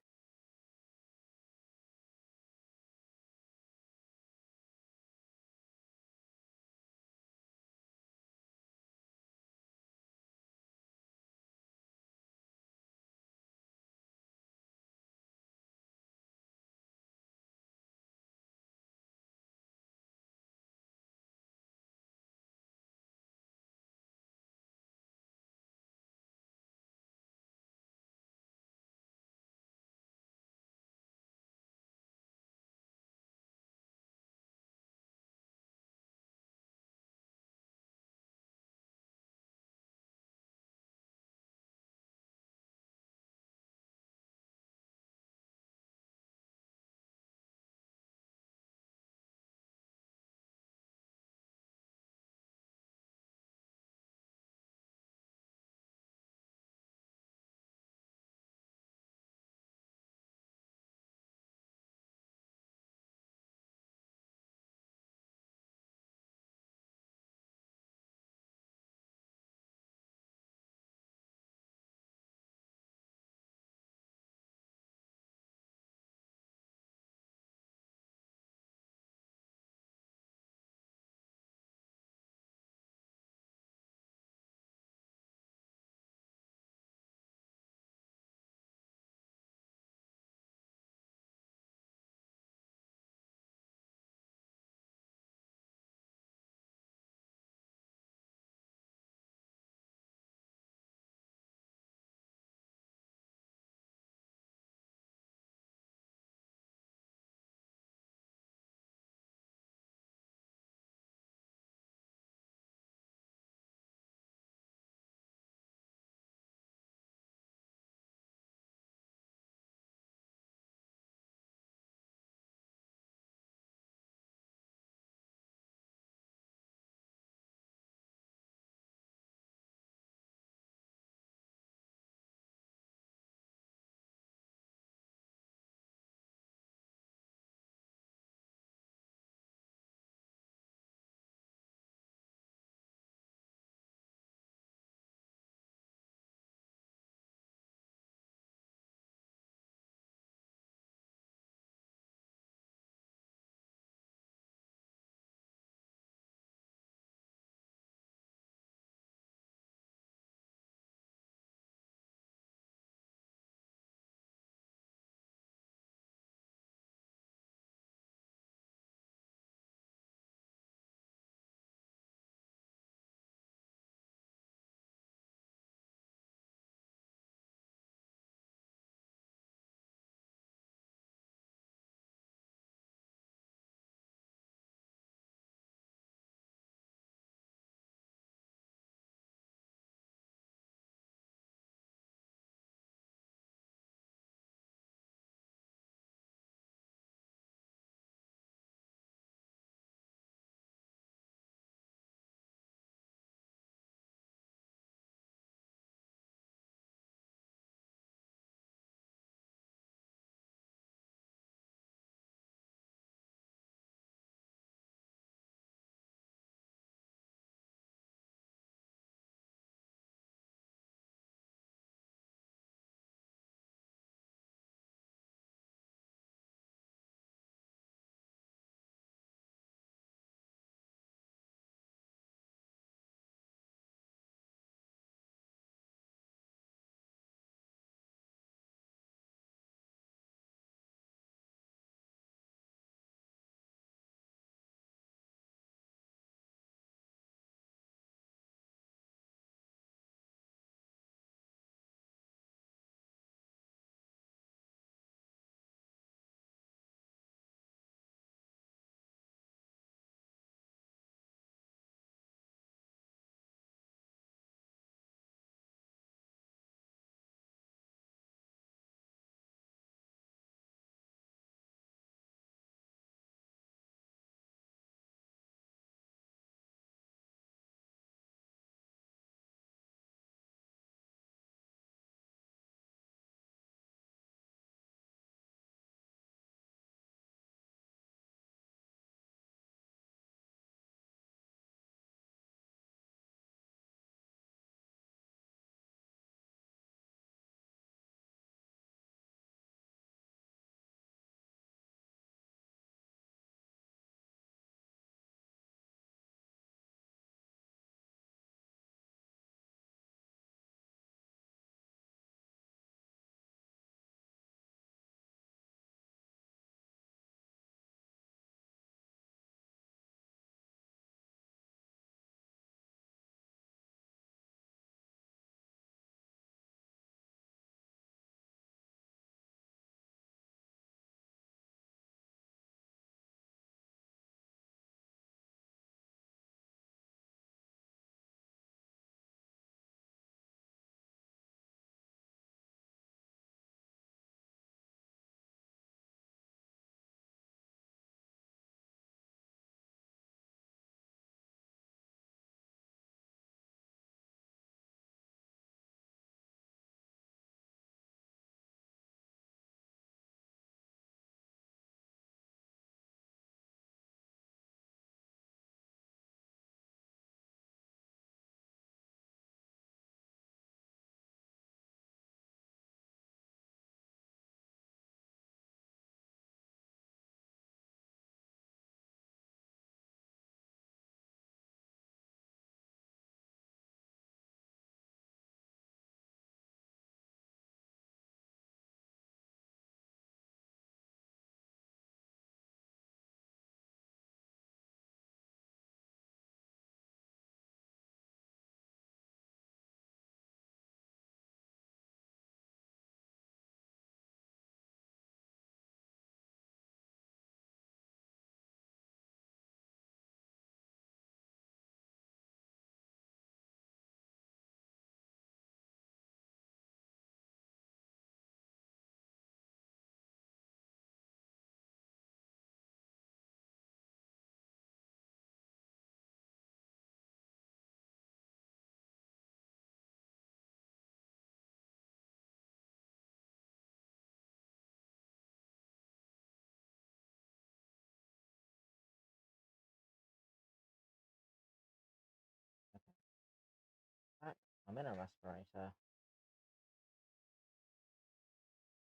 I'm in a respirator.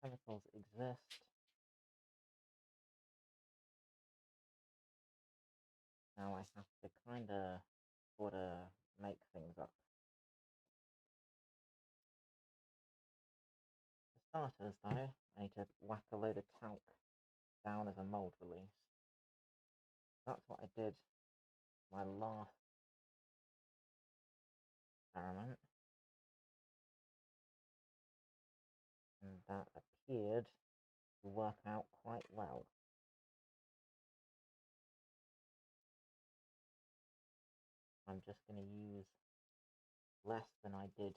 Chemicals exist. Now I have to kinda sorta make things up. For starters though, I need to whack a load of talc down as a mold release. That's what I did my last experiment, and that appeared to work out quite well. I'm just going to use less than I did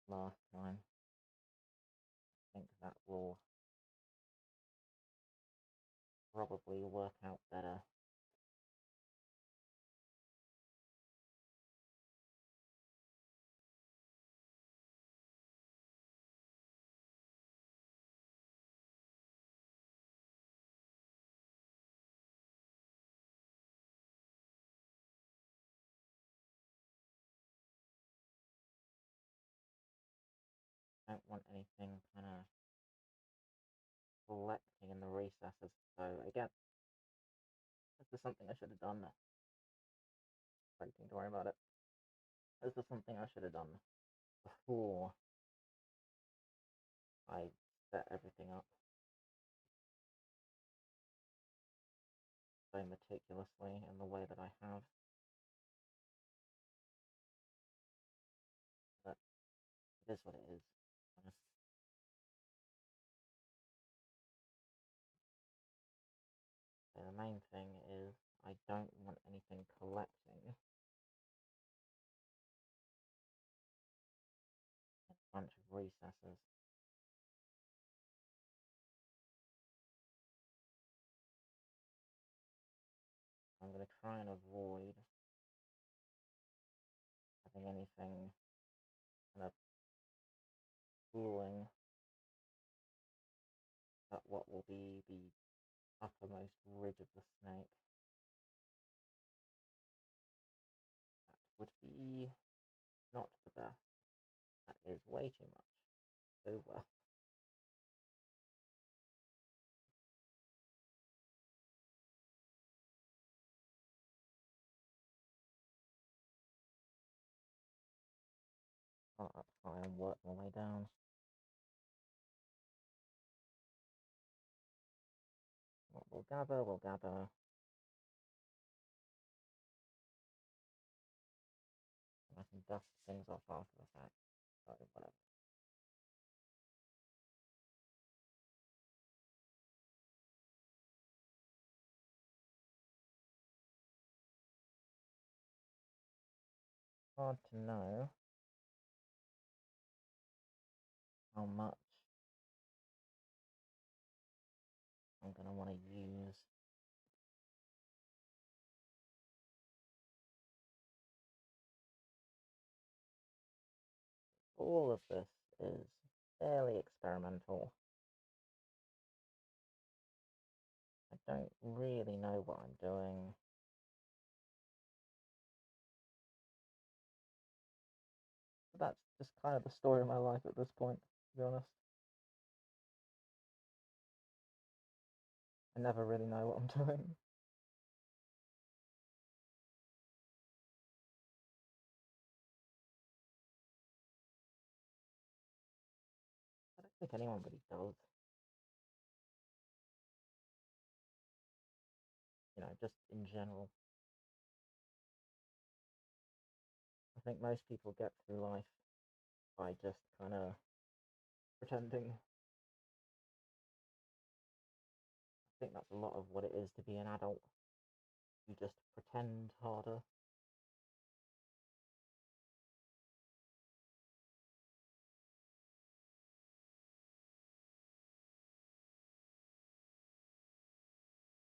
last time. I think that will probably work out better. I don't want anything kind of collecting in the recesses. So again, this is something I should have done. Don't need to worry about it. This is something I should have done before I set everything up so meticulously in the way that I have. But it is what it is. So the main thing is I don't want anything collecting in a bunch of recesses. I'm going to try and avoid having anything kind of pooling at what will be the uppermost ridge of the snake. That would be not the best. That is way too much. Oh well. I'll try and work my way down. What will gather, will gather. I can dust things off after the fact. So whatever. Hard to know how much I'm going to want to use. All of this is fairly experimental. I don't really know what I'm doing. But that's just kind of the story of my life at this point, to be honest. I never really know what I'm doing. I don't think anyone really does. You know, just in general. I think most people get through life by just kind of pretending. I think that's a lot of what it is to be an adult. You just pretend harder.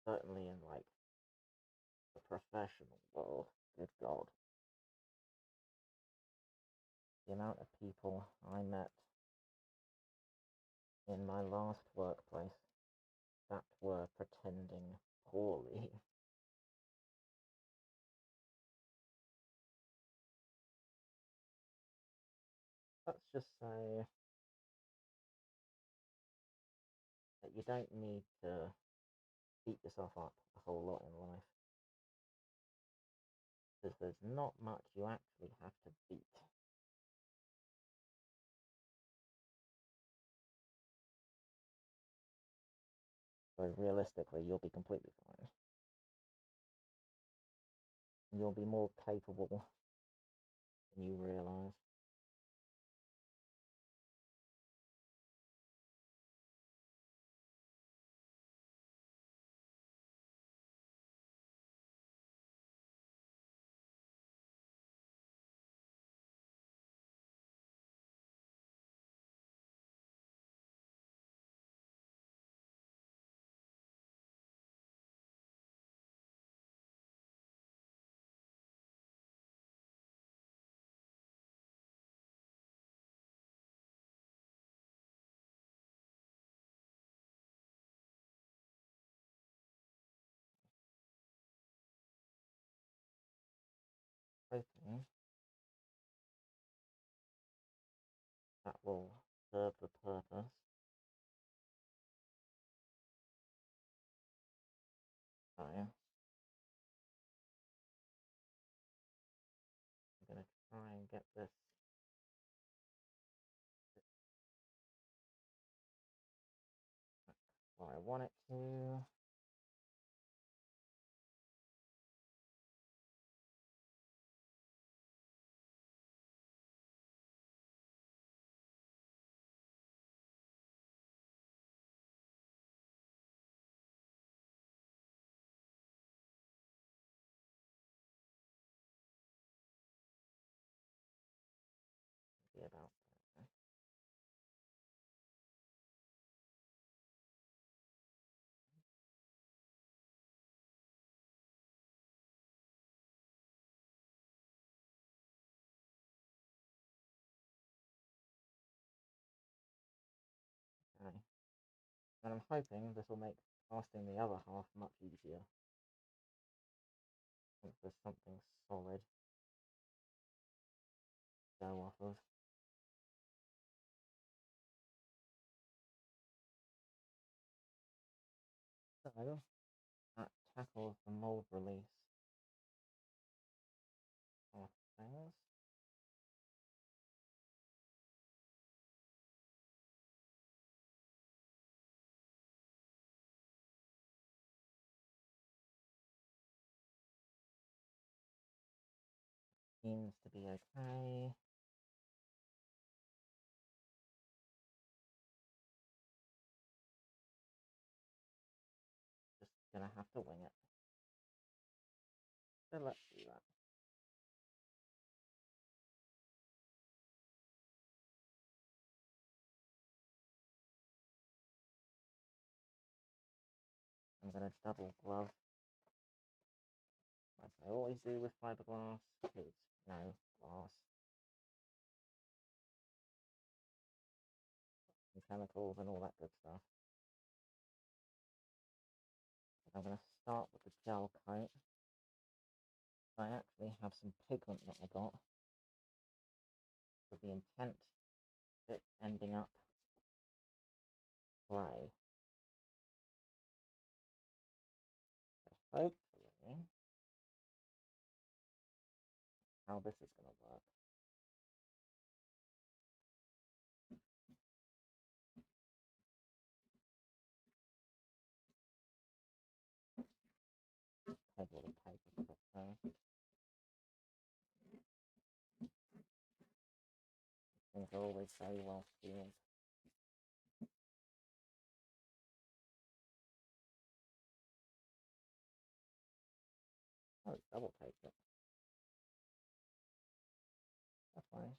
Certainly in like the professional world. Good God. The amount of people I met in my last workplace that were pretending poorly. just say that you don't need to beat yourself up a whole lot in life. Because there's not much you actually have to beat. So realistically, you'll be completely fine. You'll be more capable than you realise. Hoping that will serve the purpose. So I'm going to try and get this where I want it to. Be about there. Okay. And I'm hoping this will make casting the other half much easier. Once there's something solid to go off of. So that tackles the mold release of things. Seems to be okay. Just gonna have to wing it. So let's do that. I'm gonna double glove, like I always do with fiberglass, because no glass and chemicals and all that good stuff. I'm gonna start with the gel coat. I actually have some pigment that I got with the intent of it ending up grey. So hopefully, how this is gonna work. Take all the paper first. Things are always very well sealed. Oh, it's double taped it. That's fine.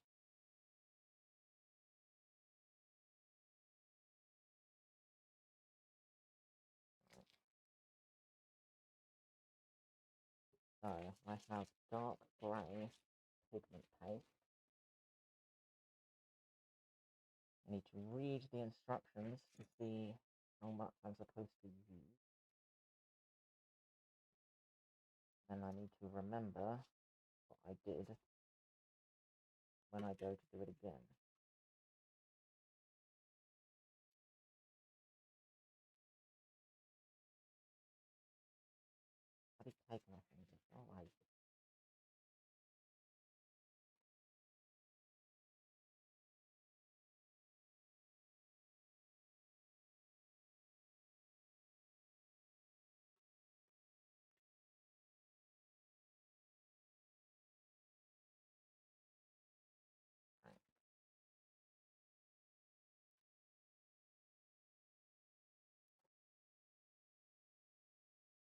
So I have dark grey pigment paste. I need to read the instructions to see how much I'm supposed to use. And I need to remember what I did when I go to do it again. bloody cake on my fingers. Alright.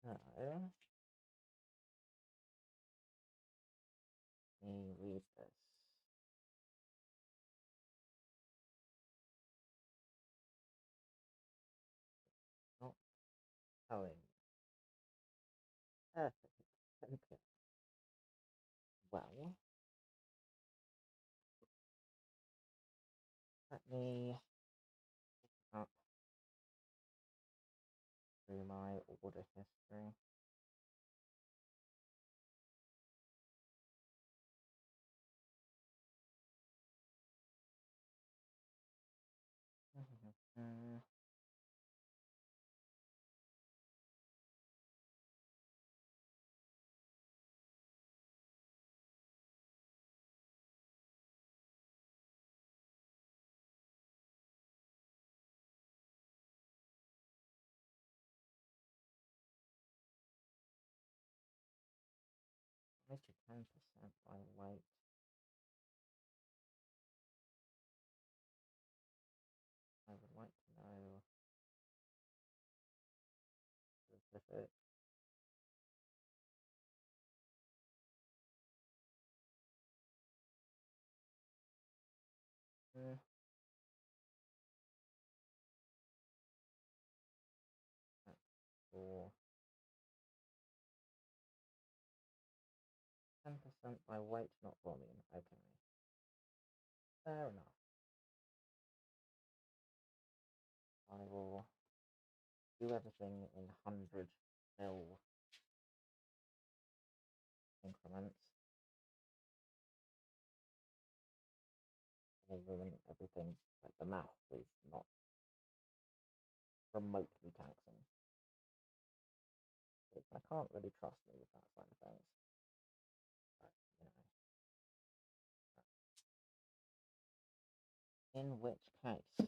So, let me read this. Not showing. Perfect. Okay. Well, let me pick up through my order history. I to 10% by weight. I would like to know specific. For 10% by weight, not volume. Okay. Fair enough. I will do everything in 100 ml increments. I will ruin everything, like the mouth is not remotely taxing. I can't really trust me with that side of things. But, in which case,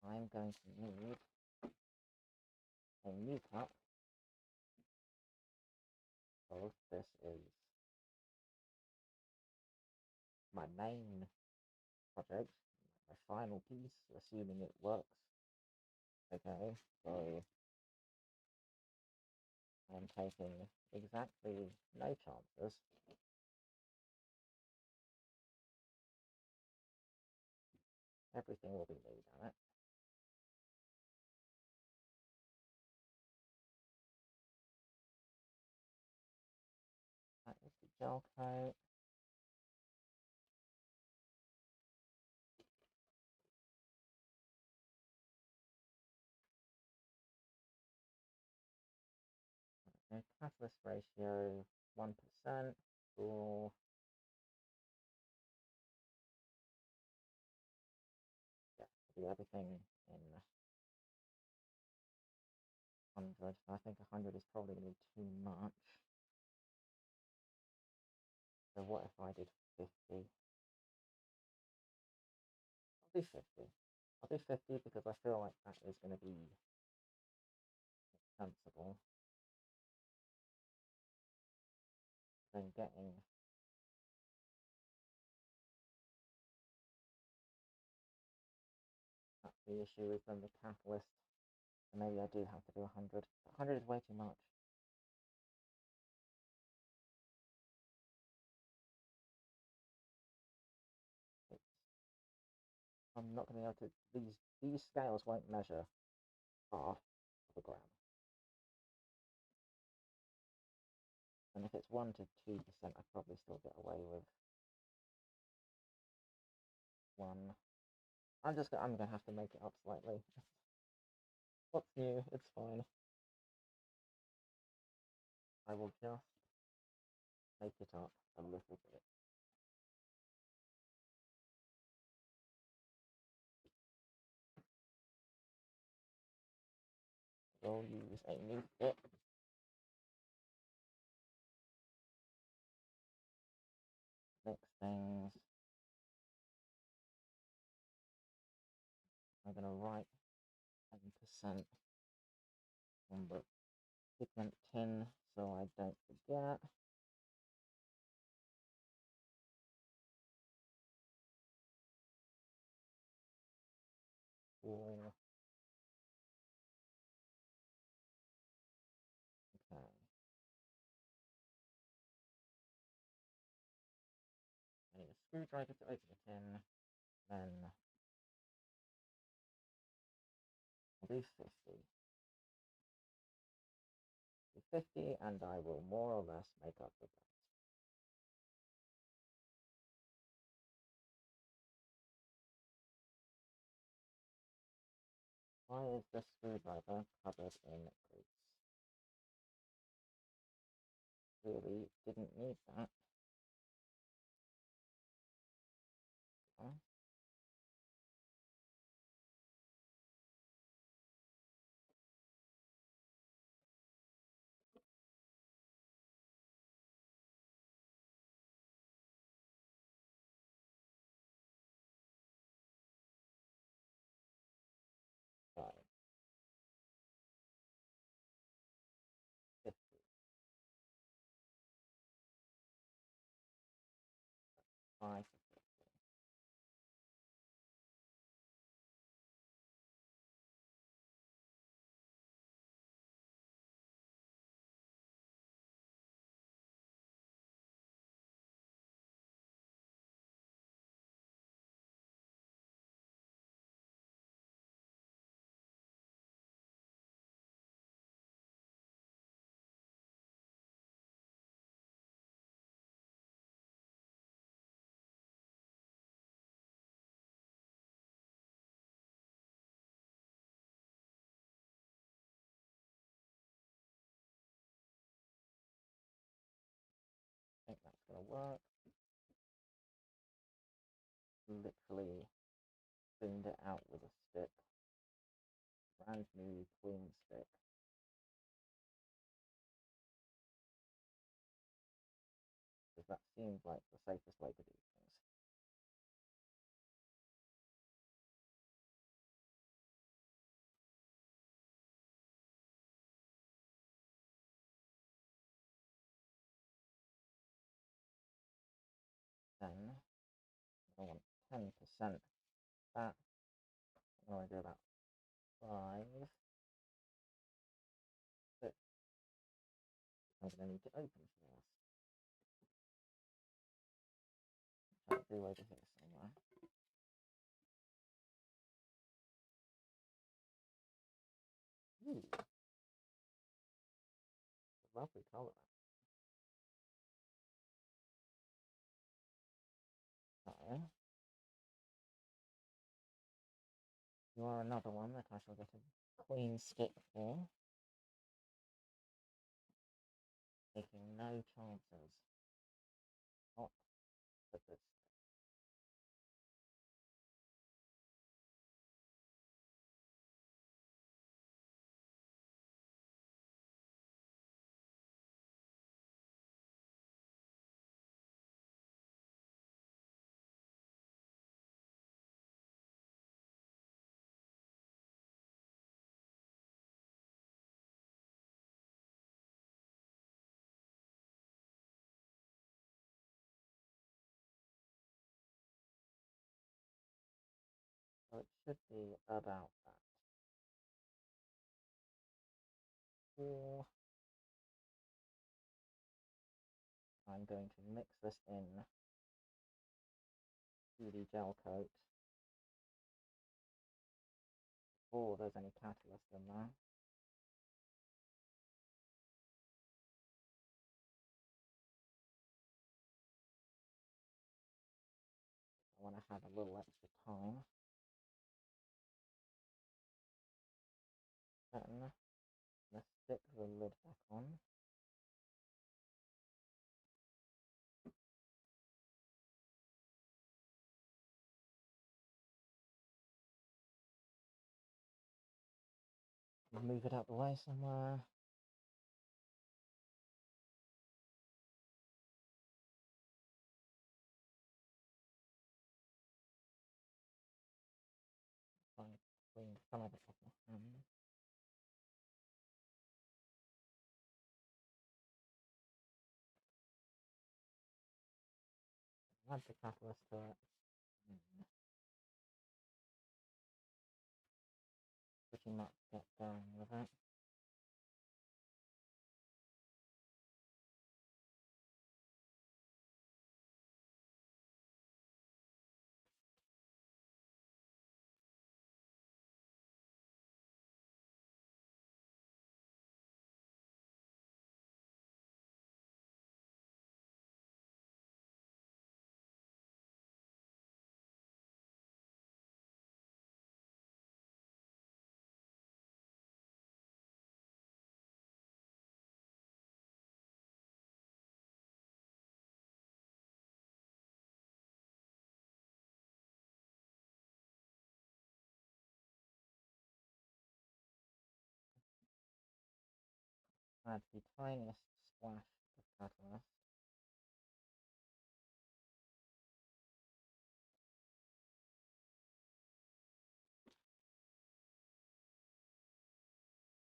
I'm going to need a new cup, because this is my main project, my final piece, assuming it works. Okay, so I'm taking exactly no chances. Everything will be new, damn it. That is the gel coat. Okay, catalyst ratio 1%. Cool. Yeah, do everything in 100. I think 100 is probably going to be too much. So what if I did 50? I'll do 50. I'll do 50 because I feel like that is going to be sensible. Then getting that's the issue is then the catalyst. And maybe I do have to do 100. 100 is way too much. I'm not going to be able to. These scales won't measure half of a gram. And if it's 1 to 2%, I probably still get away with 1. I'm gonna have to make it up slightly. What's new? It's fine. I will just make it up a little bit. we'll use a new stick. Mix things. I'm going to write 10% on the pigment tin so I don't forget. Cool. Okay. I need a screwdriver to open the tin, then I'll do 50. Do 50 and I will more or less make up the rest. Why is the screwdriver covered in grease? Really didn't need that. Huh? Right. 50. 5 to 50. I think that's going to work. Literally cleaned it out with a stick. Brand new clean stick. Because that seems like the safest way to do things. Then I want 10% that. I'm going to do about 5, 6. I'm going to need to open first. Which I'll do over here somewhere. Ooh. Lovely colour. So, you are another one that I shall get a clean stick for. Taking no chances. Not with this. So it should be about that. Cool. I'm going to mix this in to the gel coat before there's any catalyst in there. I want to have a little extra time. Then let's stick the lid back on. move it out the way somewhere. Find clean some of it off my hand. Add the catalyst to it. Pretty much get going with it. Add the tiniest splash of catalyst.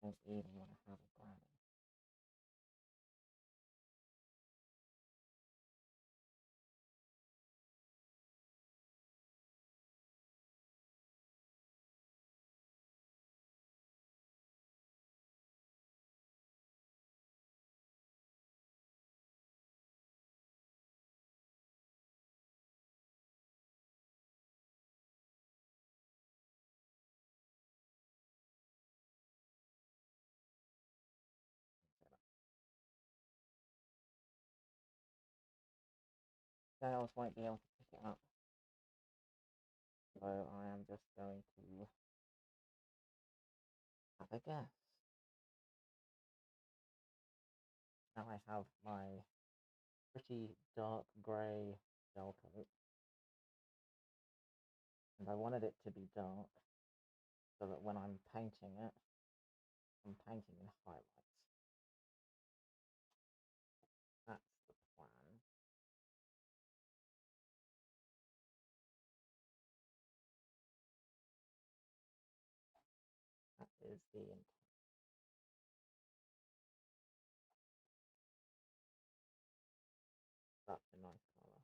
Don't even want to have a brownie. Scales won't be able to pick it up, so I am just going to have a guess. Now I have my pretty dark grey gel coat, and I wanted it to be dark so that when I'm painting it, I'm painting in highlights. That's the plan. That is the intent. That's a nice colour.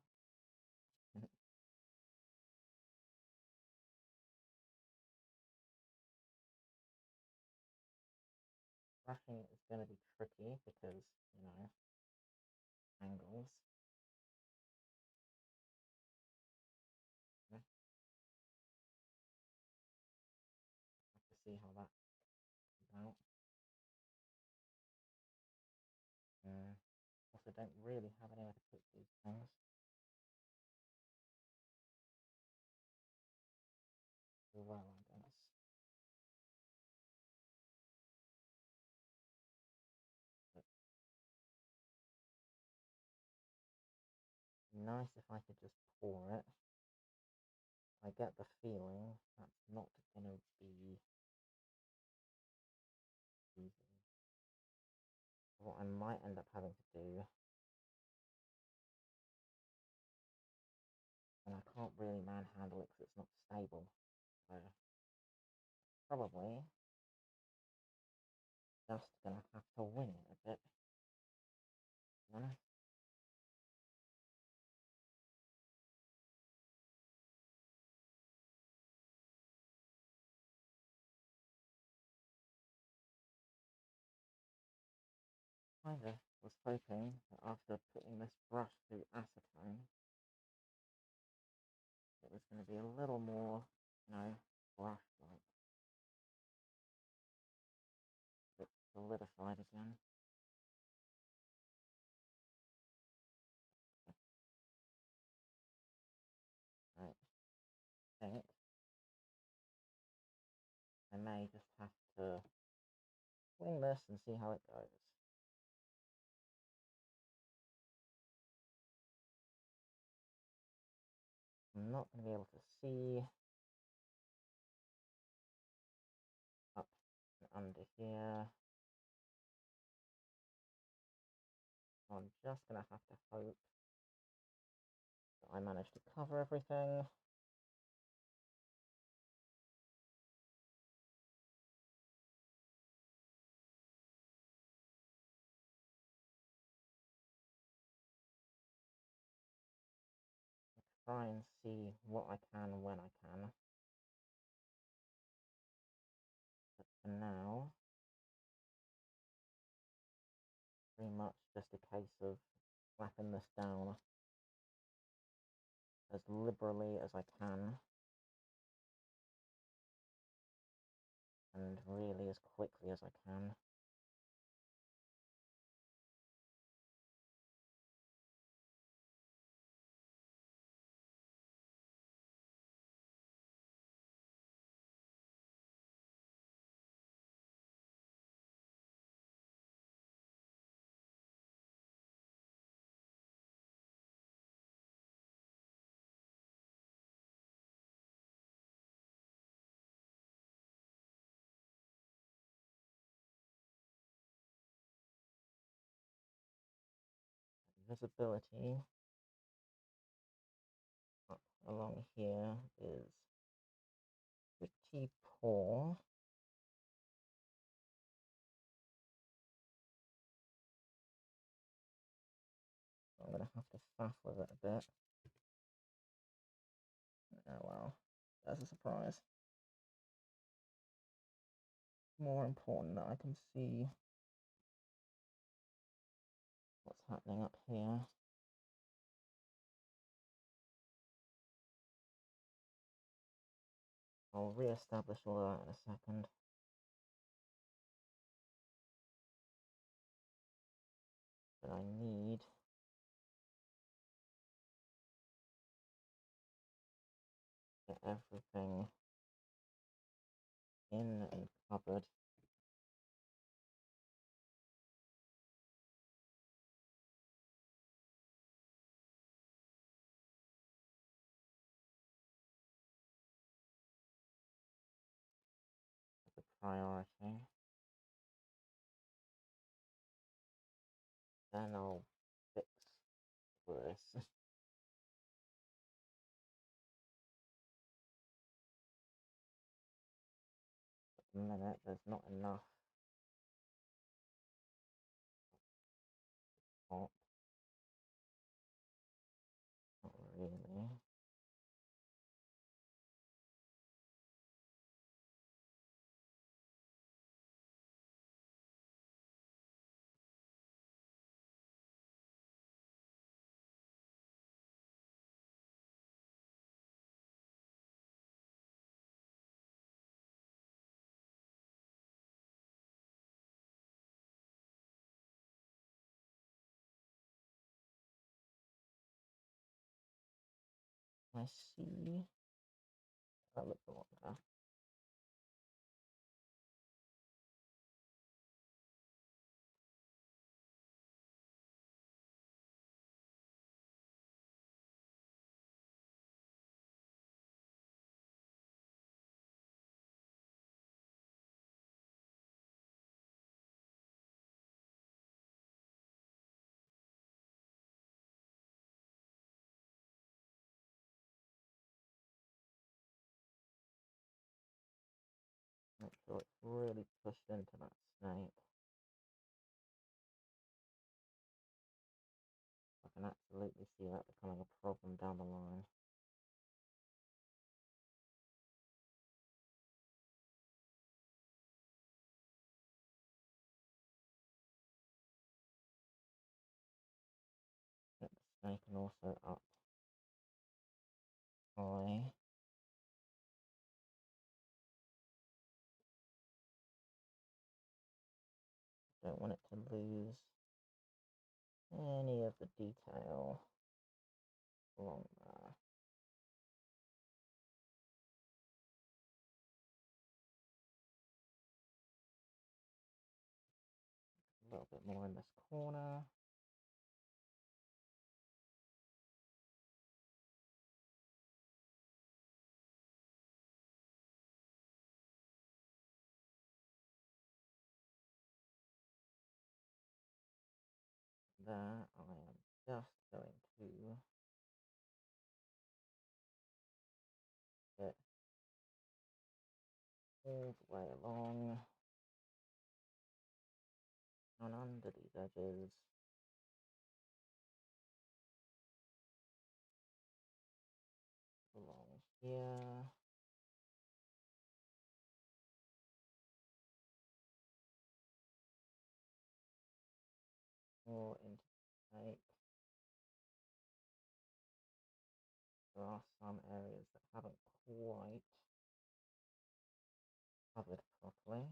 Brushing is going to be tricky because, you know, angles. Have to see how that comes out. Also, don't really have anywhere to put these things. Well, I guess. But nice if I could just pour it. I get the feeling that's not going to be easy. What I might end up having to do, and I can't really manhandle it because it's not stable, so probably just going to have to wing it a bit. Honest. Kind of was hoping that after putting this brush through acetone, it was going to be a little more, you know, brush-like. But solidified again. Right. I think I may just have to wing this and see how it goes. I'm not going to be able to see up and under here. I'm just going to have to hope that I manage to cover everything. Try and see what I can when I can. But for now, pretty much just a case of slapping this down as liberally as I can. And really as quickly as I can. Visibility up along here is pretty poor. I'm going to have to faff with it a bit. Oh well, that's a surprise. More important that I can see what's happening up here. I'll re-establish all of that in a second. But I need to get everything in and covered. As a priority. Then I'll fix this. At the minute, there's not enough top. Not really. I see. That looks a lot better. Make sure it's really pushed into that snake. I can absolutely see that becoming a problem down the line. Get the snake and also up high. Don't want it to lose any of the detail along there. A little bit more in this corner. there, I am just going to get all the way along and under these edges. Along here. More into the snake. There are some areas that haven't quite covered properly.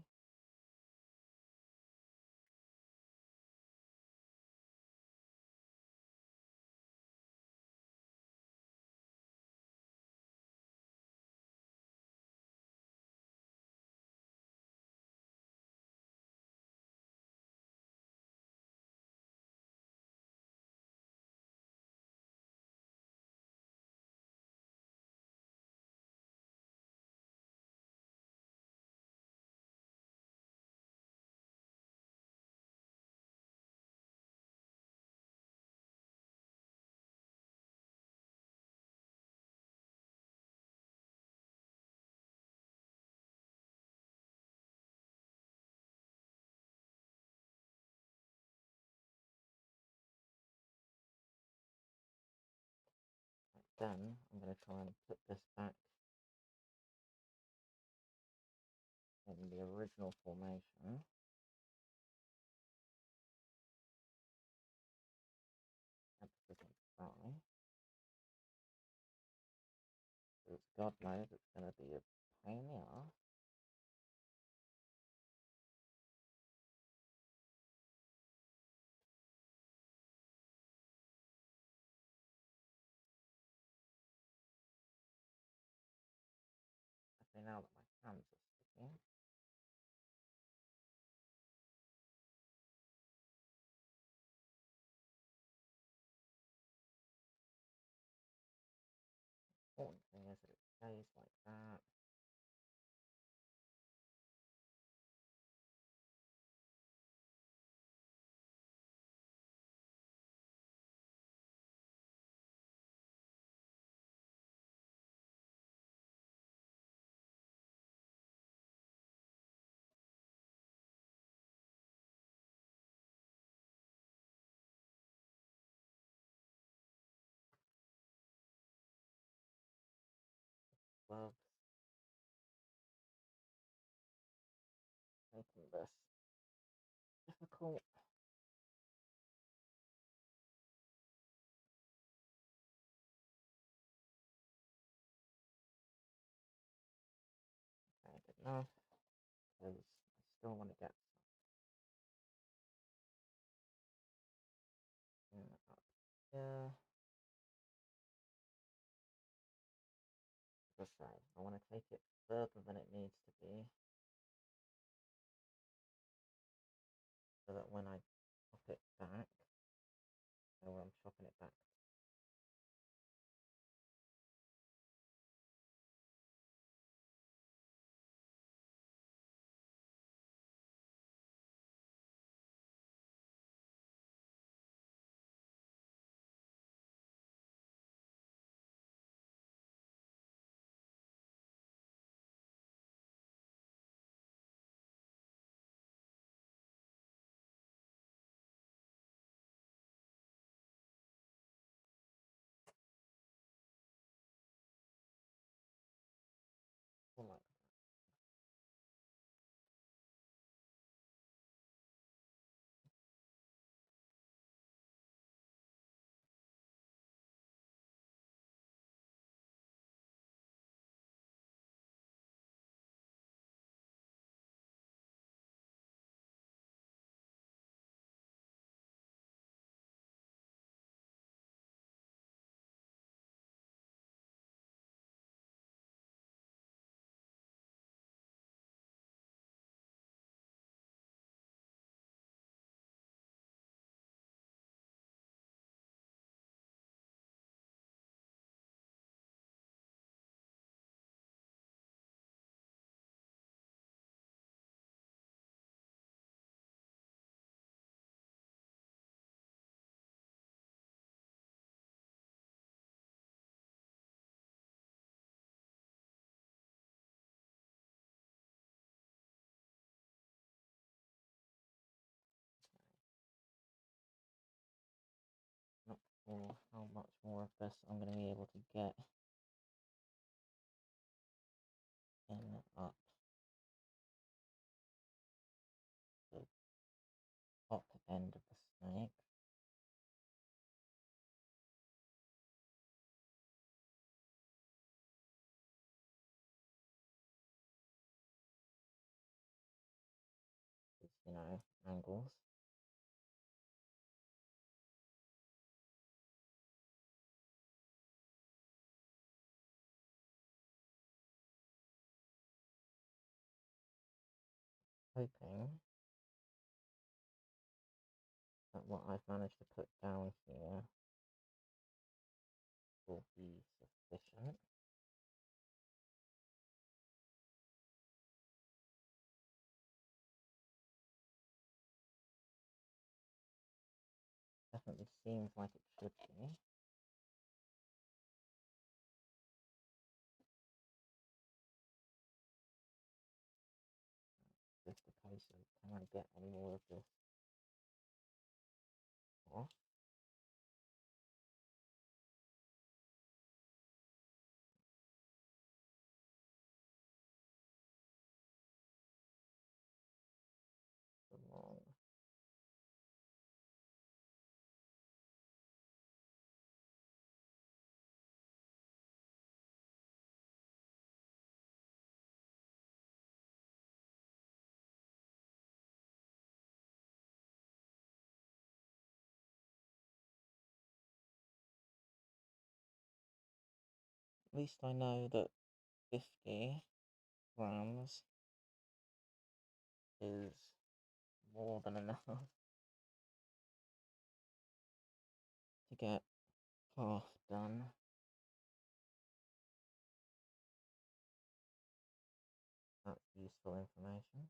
Then I'm going to try and put this back in the original formation. Emphasis on try. Because God knows it's going to be a pain in the ass. Especially now that my hands are sticking. Important thing is that it stays like that. Gloves. Making this difficult. Okay, good enough. Because I still want to get something up here. As I say, I want to take it further than it needs to be, so that when I chop it back, I know where I'm chopping it back. sure how much more of this I'm going to be able to get in up the top end of the snake. You know, angles. Hoping that what I've managed to put down here will be sufficient. Definitely seems like it should be. Just the case of can I get any more of this off? Along at least I know that 50 grams is more than enough to get half done. That's useful information.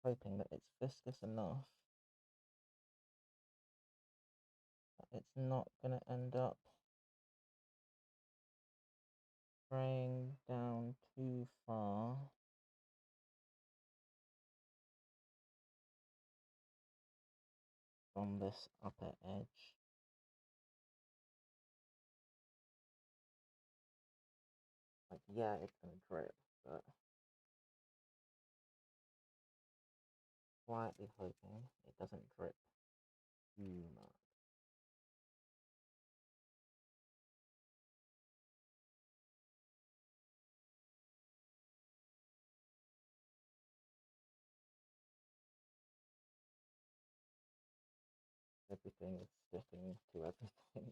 Hoping that it's viscous enough that it's not going to end up spraying down too far from this upper edge. Like, yeah, it's going to drip, but quietly hoping it doesn't drip too much. Everything is sticking to everything.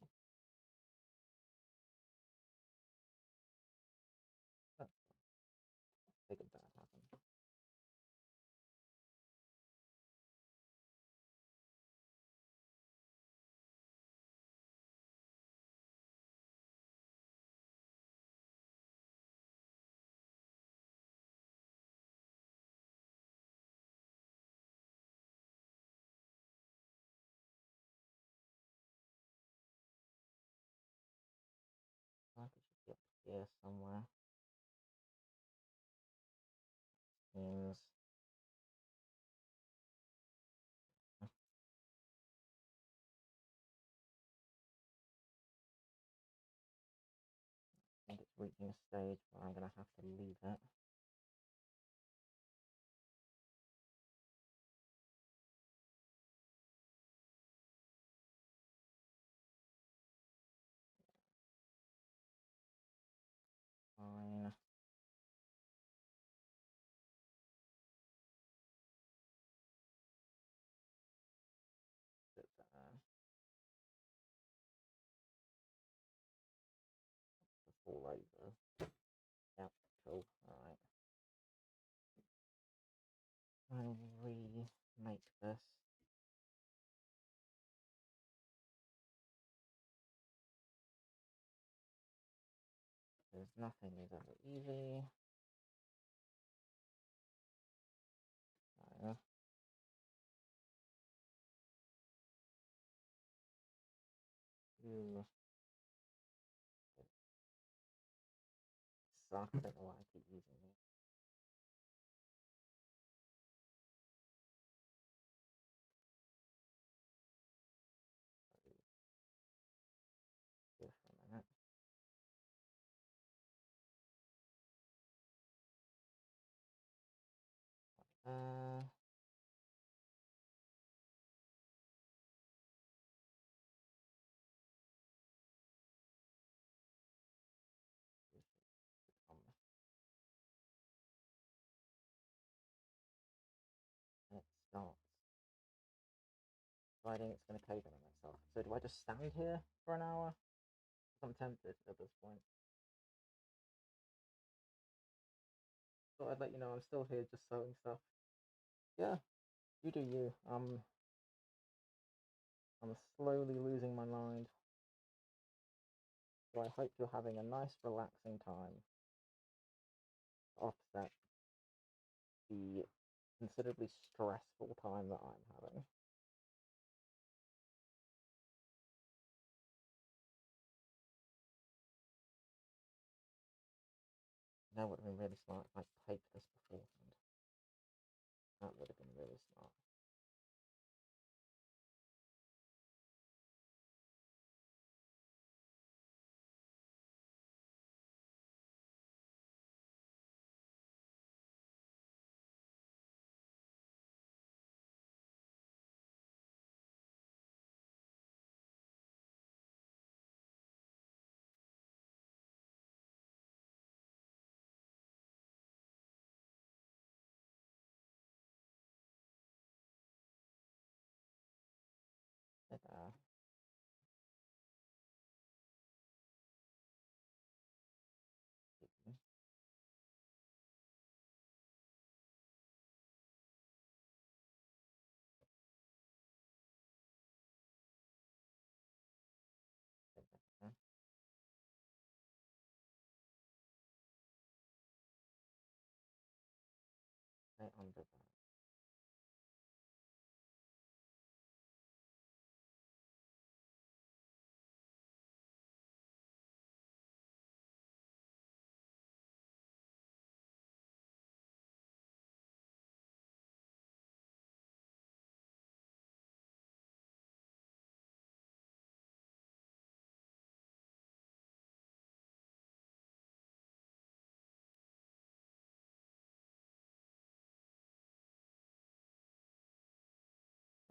Figured that happened. I could just get here somewhere. Seems I think it's reaching a stage where I'm going to have to leave it. Fine. Sit there. Fall over. Yep, cool. Alright. I'll remake this because nothing is ever easy. So, you suck. I don't know why I keep using these. Here for a minute. Uh, and it starts. Deciding it's going to cave in on itself. So do I just stand here for an hour? I'm tempted at this point. Thought I'd let you know I'm still here just sewing stuff. Yeah, you do you. I'm slowly losing my mind. So I hope you're having a nice, relaxing time to offset the considerably stressful time that I'm having. That would have been really smart if I taped this beforehand. That would have been really smart. But, right under that.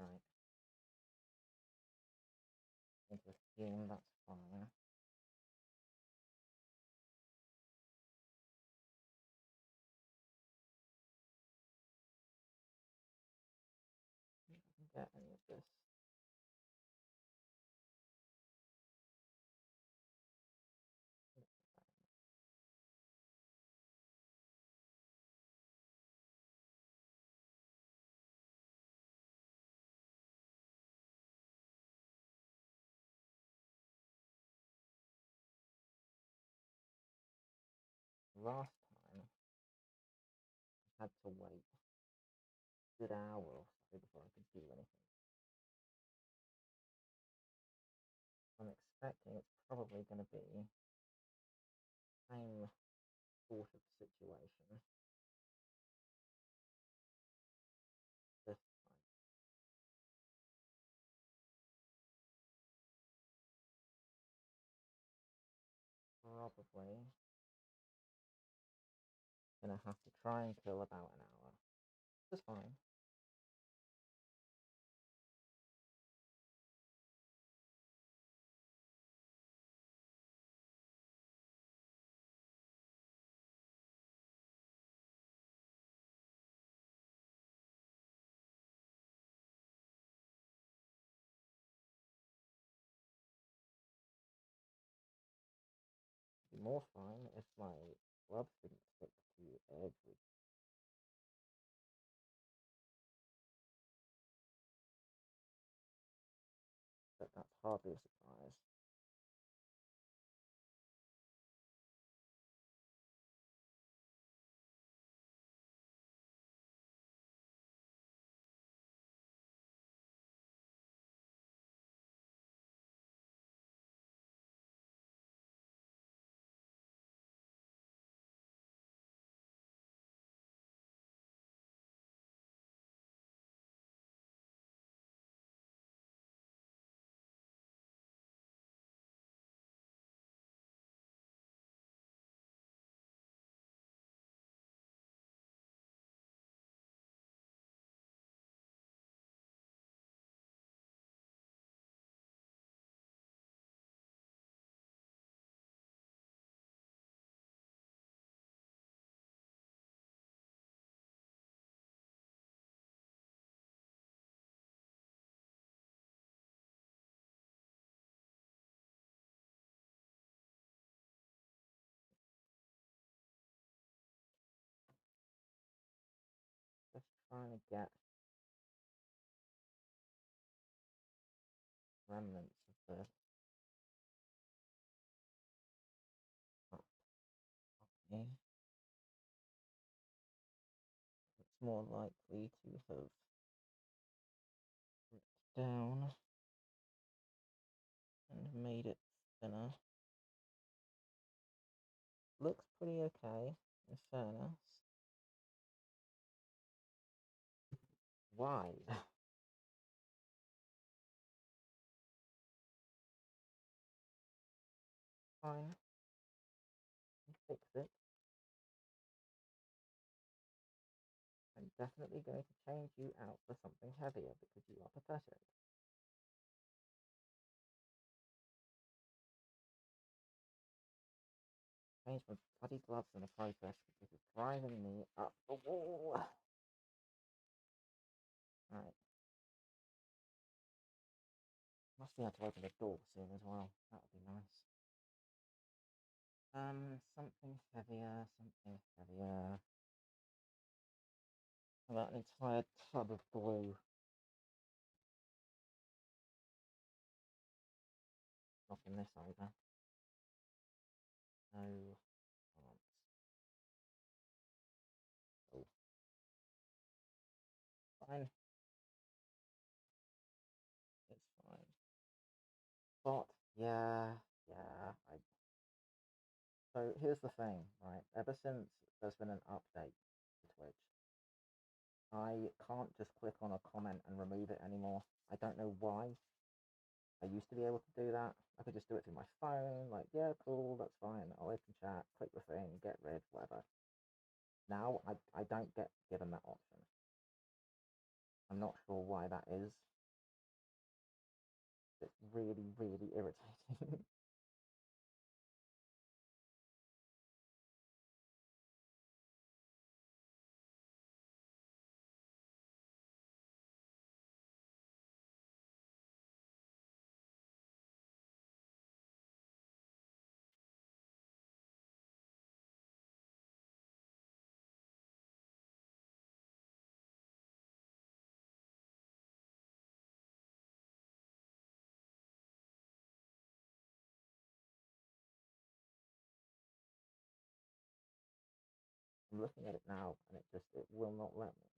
Right. Into a scheme, that's fine. Get any of this. Last time, I had to wait a good hour or so before I could do anything. I'm expecting it's probably going to be the same sort of situation this time. Probably going to have to try and kill about an hour. Just fine. It'd be more fun if my gloves didn't stick to every. But that's hardly a surprise. trying to get remnants of this. Okay. It's more likely to have ripped down and made it thinner. Looks pretty okay, in fairness. Why? Fine. Fix it. I'm definitely going to change you out for something heavier because you are pathetic. Change my bloody gloves in the process because it's driving me up the wall. Right. Must be able to open the door soon as well. That would be nice. Something heavier, something heavier. How about an entire tub of glue? Knocking this over. No chance. Oh. Fine. It's fine. But, yeah. So here's the thing, right? Ever since there's been an update to Twitch, I can't just click on a comment and remove it anymore. I don't know why. I used to be able to do that. I could just do it through my phone, like, yeah, cool, that's fine. I'll open chat, click the thing, get rid, whatever. Now I don't get given that option. I'm not sure why that is. It's really, really irritating. I'm looking at it now and it will not let me.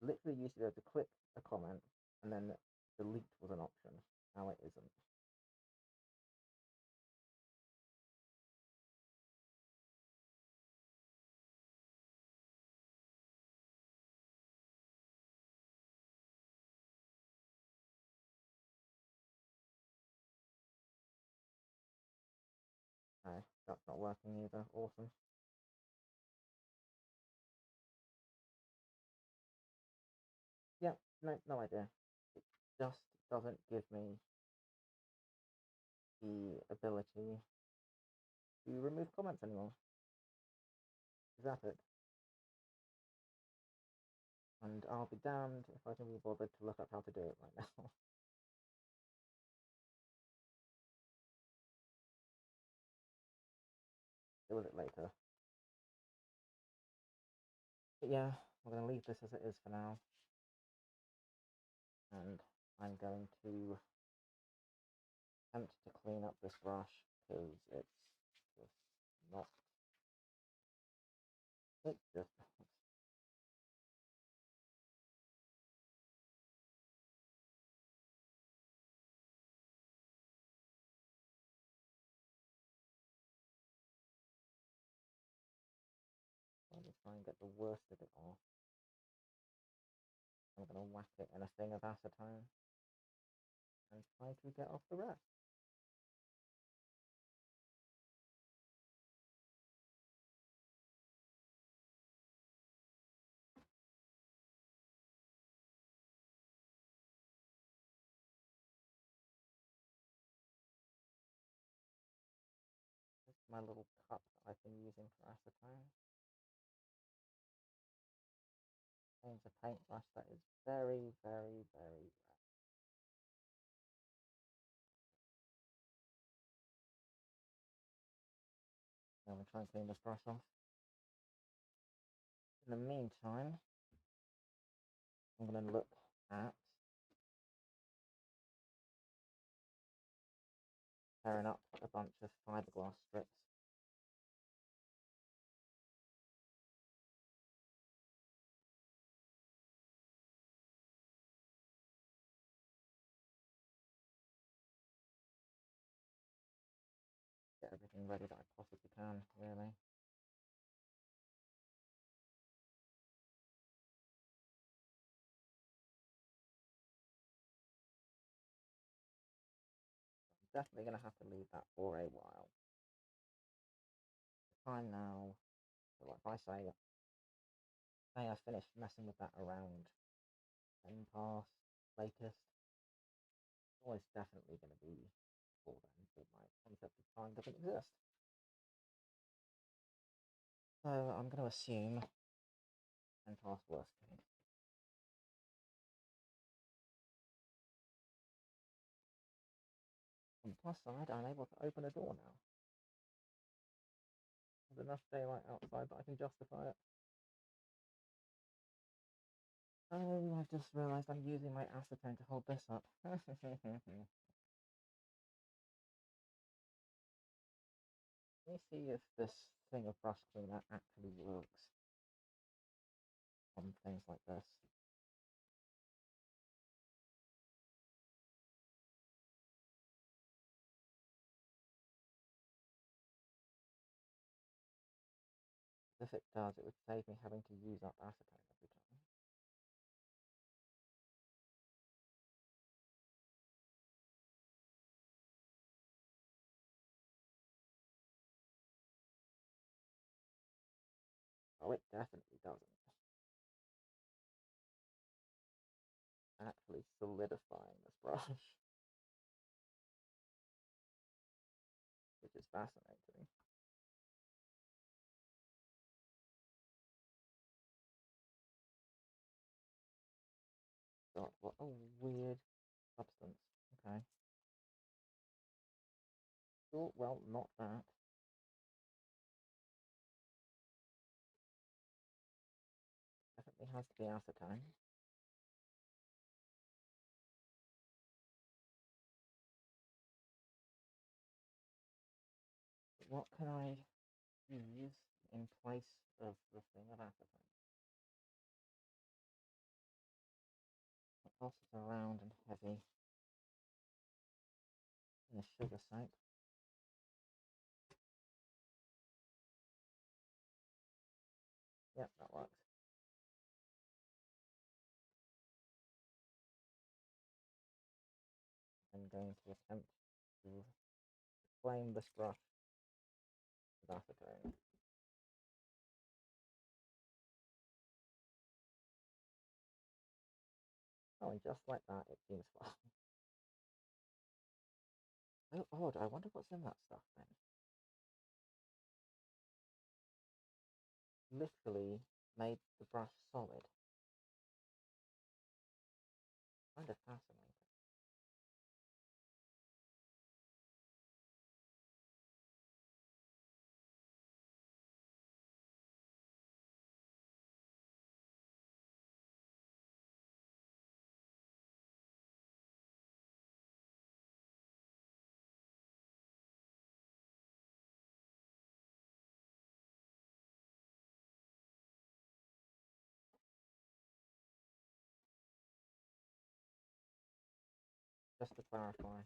Literally used to be able to click a comment and then delete was an option. Now it isn't. No, that's not working either. Awesome. Yeah, no idea. It just doesn't give me the ability to remove comments anymore. Is that it? And I'll be damned if I can be bothered to look up how to do it right now. Deal with it later. But yeah, I'm going to leave this as it is for now. And I'm going to attempt to clean up this brush because it's just not. It's just not. I'm going to try and get the worst of it off. I'm going to whack it in a thing of acetone and try to get off the rest. This is my little cup that I've been using for acetone. It's a paintbrush that is very, very, very rare. I'm going to try and clean this brush off. In the meantime, I'm going to look at tearing up a bunch of fiberglass strips. Get everything ready that I possibly can, really. I'm definitely going to have to leave that for a while. The time now, so like if I say I finished messing with that around 10 past latest, it's always definitely going to be before then, but my concept of time doesn't exist. So I'm going to assume 10 past worst case. On the plus side, I'm able to open a door now. There's enough daylight outside that I can justify it. Oh, I've just realised I'm using my acetone to hold this up. Let me see if this thing of brush cleaner actually works on things like this. If it does, it would save me having to use up acetone every time. Oh, it definitely doesn't. Actually solidifying this brush, which is fascinating. God, what a weird substance. Okay. Cool, well, not that. Definitely has to be acetone. But what can I use in place of the thing of acetone? What else is around and heavy? In a sugar soap. Yep, that works. I'm going to attempt to flame this brush with acetone. Oh, and just like that, it seems fine. Oh, odd. I wonder what's in that stuff then. Literally made the brush solid. Kind of fascinating. Just to clarify,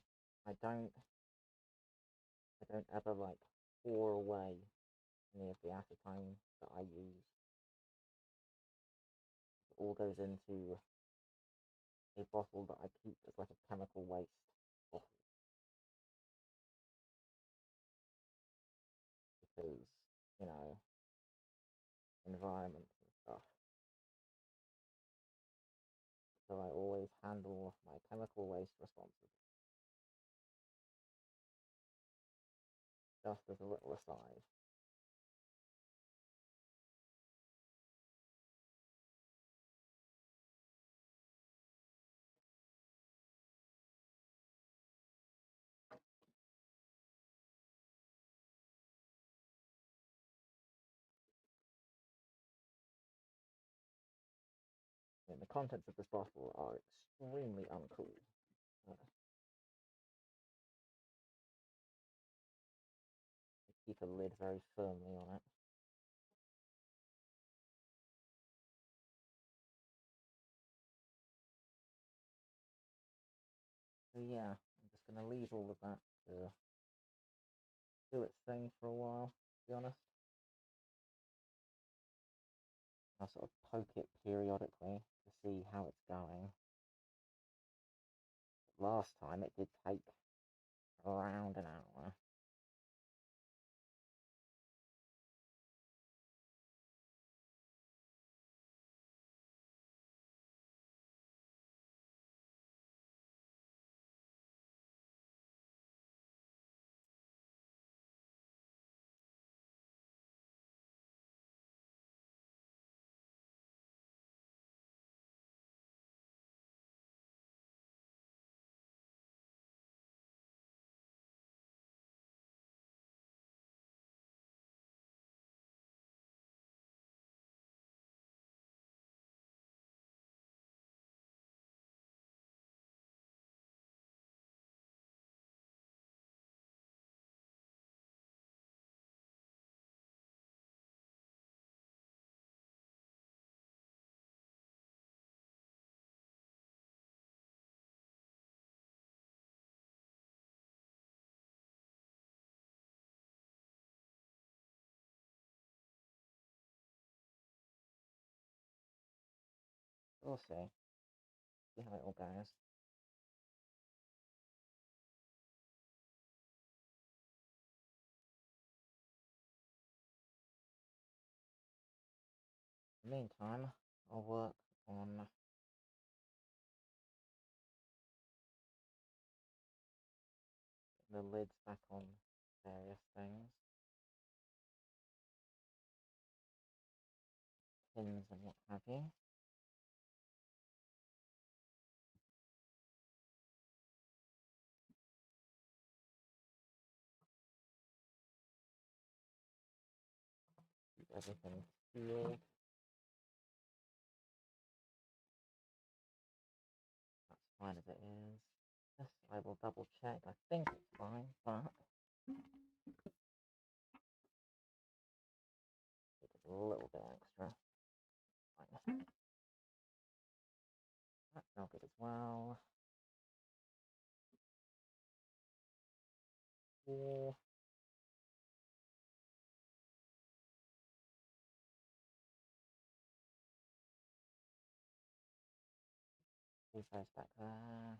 I don't ever like pour away any of the acetone that I use. It all goes into a bottle that I keep as like a chemical waste bottle because, you know, environment and stuff. So I always handle my chemical waste responsibly. Just as a little aside. contents of this bottle are extremely uncool. I keep a lid very firmly on it. So yeah, I'm just going to leave all of that to do its thing for a while, to be honest. I'll sort of poke it periodically to see how it's going. Last time it did take around an hour. We'll see. See how it all goes. In the meantime, I'll work on the lids back on various things. Pins and what have you. Keep everything sealed. That's fine as it is. Yes, I will double check. I think it's fine, but it's a little bit extra. Fine. That's all good as well. Four. Leave those back there.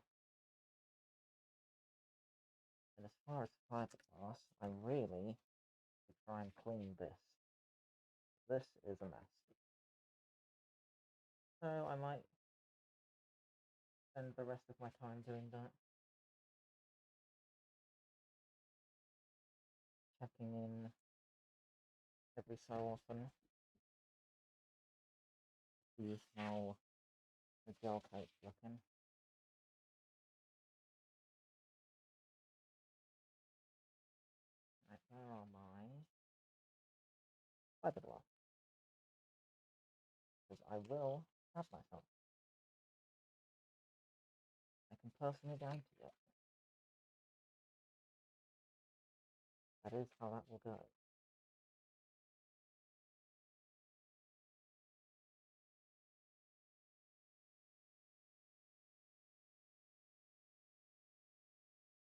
And as far as fiberglass, I really should try and clean this. This is a mess. So I might spend the rest of my time doing that. Checking in every so often. See how the gel coat's looking. Right, where are my fiberglass? Because I will have myself. I can personally guarantee it. That is how that will go.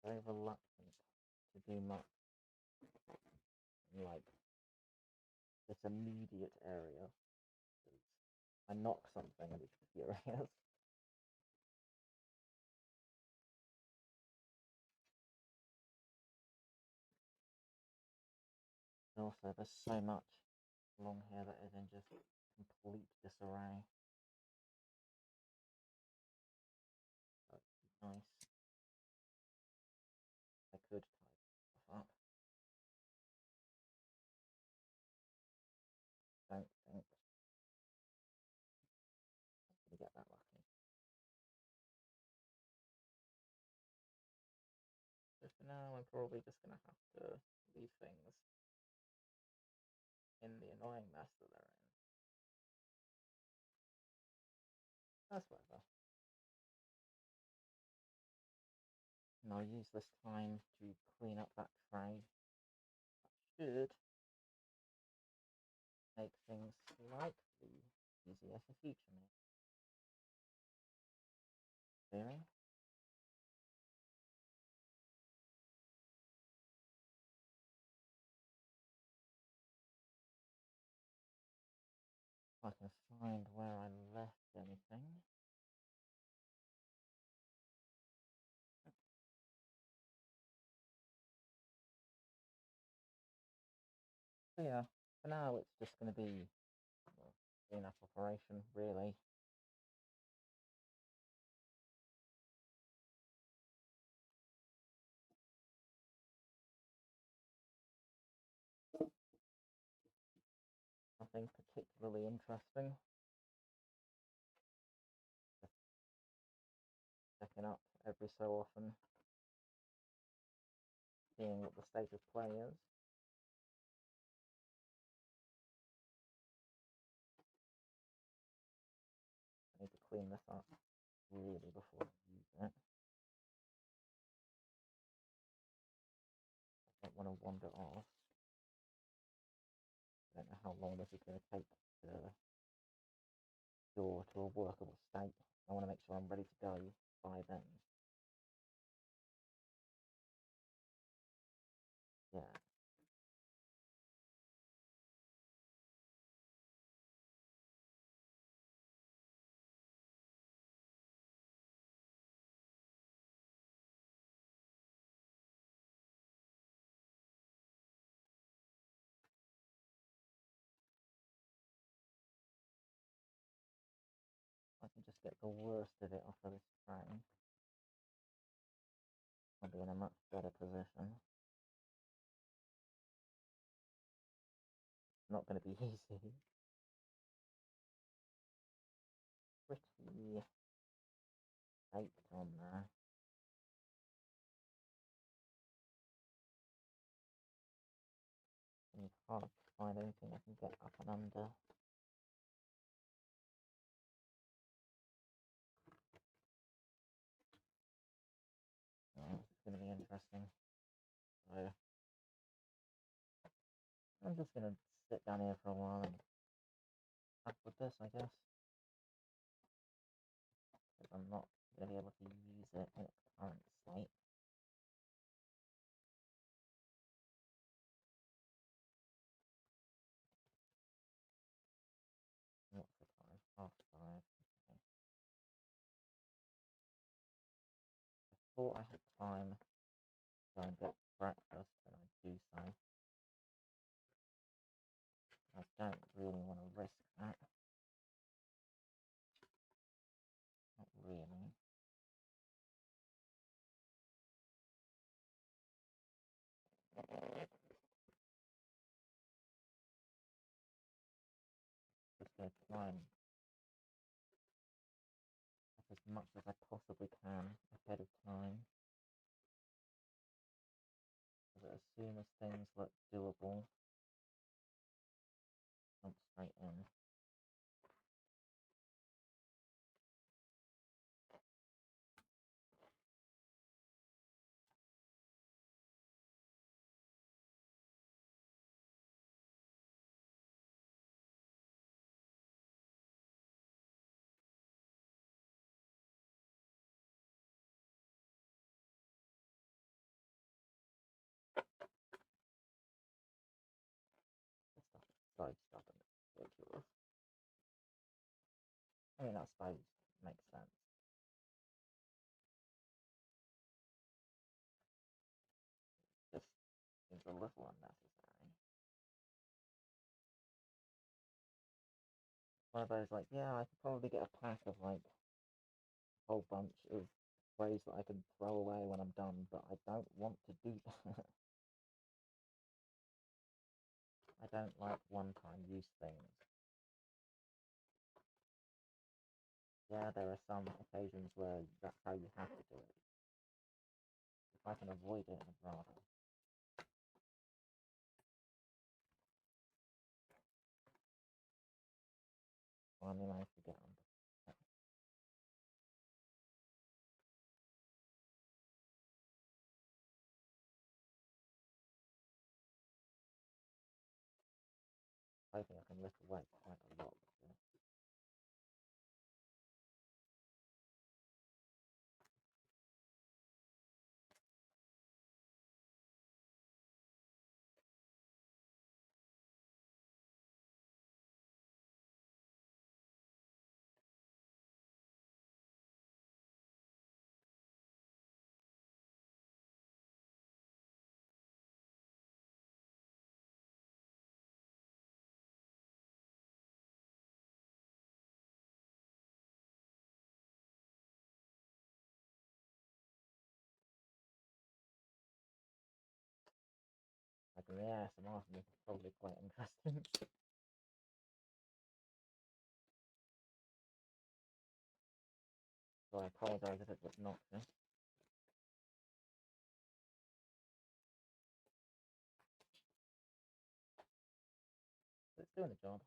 Very reluctant to do much in like this immediate area. I knock something and it's furious. And also, there's so much along here that is in just complete disarray. So it's nice. I could tie stuff up. Don't think I'm gonna get that lucky. So for now, I'm probably just gonna have to leave things in the annoying mess that they're in. That's whatever. And I'll use this time to clean up that tray. That should make things slightly easier for future me. Really? If I can find where I left anything. So yeah, for now it's just going to be a clean-up operation, really. Nothing particularly interesting. Just checking up every so often, seeing what the state of play is. I need to clean this up really before I use it. I don't want to wander off. I don't know how long this is going to take to restore to a workable state. I want to make sure I'm ready to go by then. Yeah. I can just get the worst of it off of this tray. I'll be in a much better position. Not going to be easy. Pretty baked on there. And it's hard to find anything I can get up and under. Oh, it's going to be interesting. So, I'm just going to sit down here for a while and have with this, I guess. Because I'm not going to be able to use it in its current state. What's the time? 5:30. Okay. I thought I had time to go and get breakfast, and I do so. I don't really want to risk that. Not really. Just going to try and have as much as I possibly can ahead of time. So that as soon as things look doable, jump straight in. This stuff is so stubborn, it's ridiculous. I mean, I suppose it makes sense. Just seems a little unnecessary. One of those, like, yeah, I could probably get a pack of, like, a whole bunch of trays that I can throw away when I'm done, but I don't want to do that. I don't like one-time use things. Yeah, there are some occasions where that's how you have to do it. If I can avoid it, I'd rather. Finally managed to get under. hoping I can lift away quite a lot. Like the ASMR from this is probably quite interesting. So I apologise if it's obnoxious. But it's doing the job.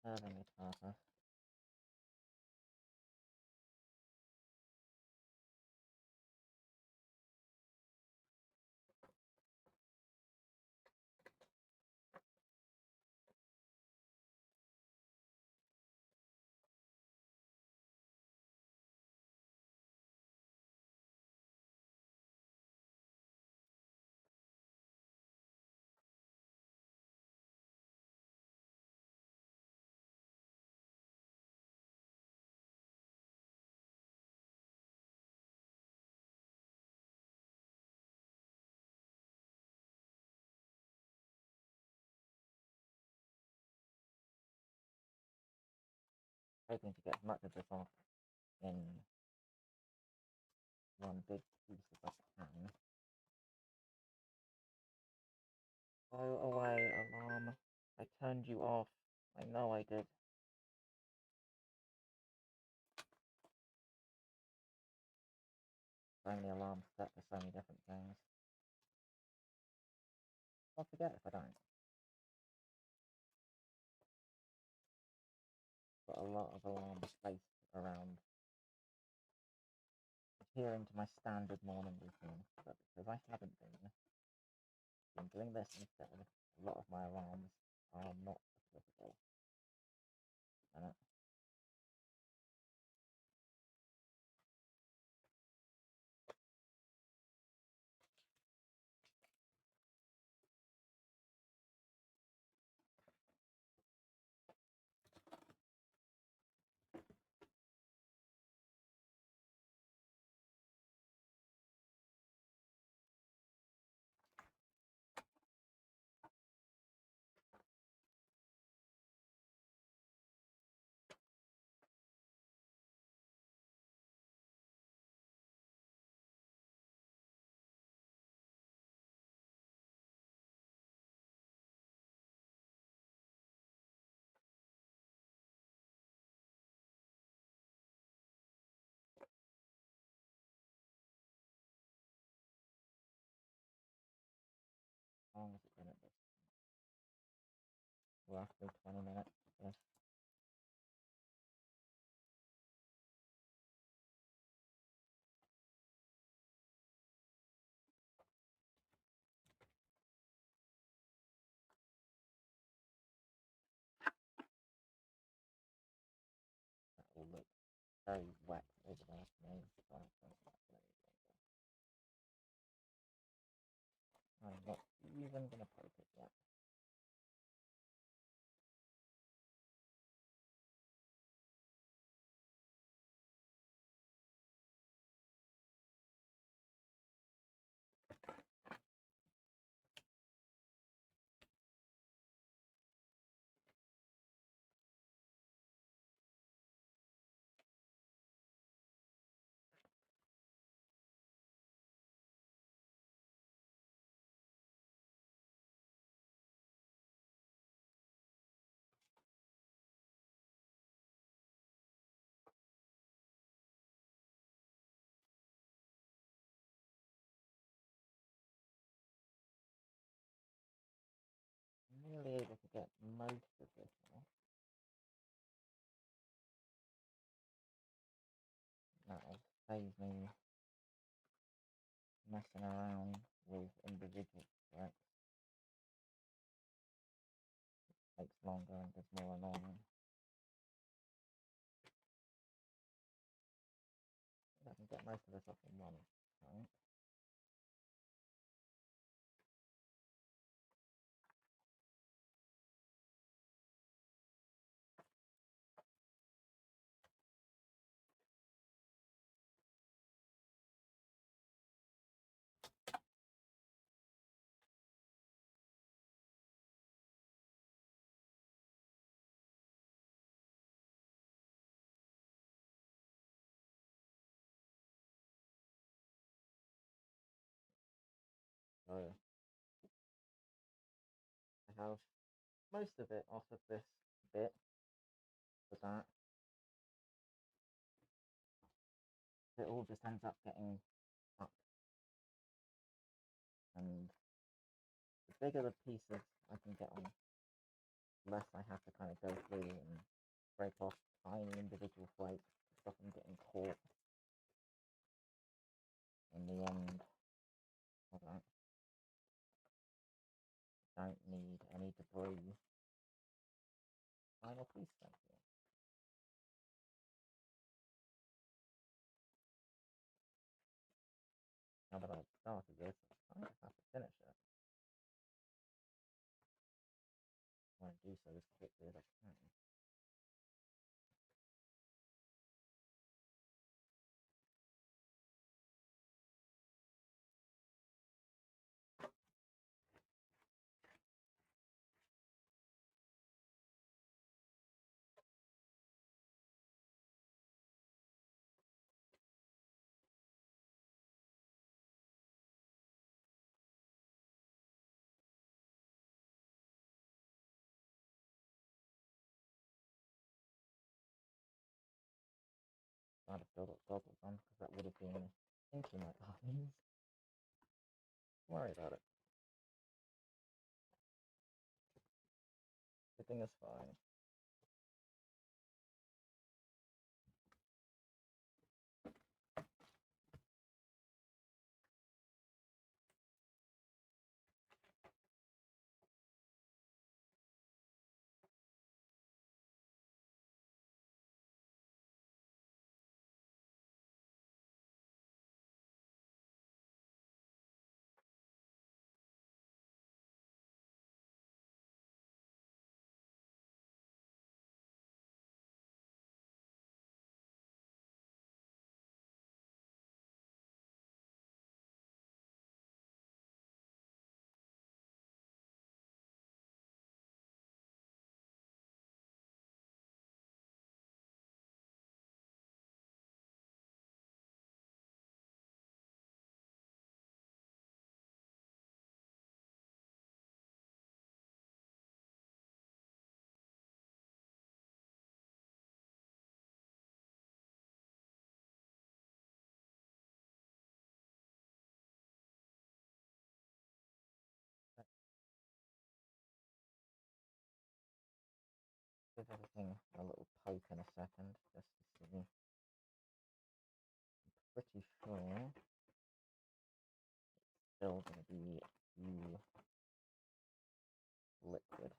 Serving its purpose. Hoping to get as much of this off in one big piece as I can. Go away, alarm. I turned you off. I know I did. So many alarms set for so many different things. I'll forget if I don't. Got a lot of alarms placed around adhering to my standard morning routine, but because I haven't been doing this instead, a lot of my alarms are not applicable. How long has it been at this? Roughly 20 minutes. Yes. That will look very wet over the afternoon. So I'm not even going to poke it yet. I'm nearly able to get most of this off. That'll save me messing around with individual threats. It takes longer and is more annoying. I can get most of this off in one time. So I have most of it off of this bit for that. It all just ends up getting stuck. And the bigger the pieces I can get on, the less I have to kind of go through and break off tiny individual flakes to stop them getting caught. In the end, I don't need any debris. Final piece, thank you. Now that I've started this, I kind of have to finish it. I want to do so as quickly as I can. I'd have still got goggles on because that would have been into my eyes. Don't worry about it. Everything is fine. Give everything a little poke in a second, just to see. I'm pretty sure it's still going to be too liquid.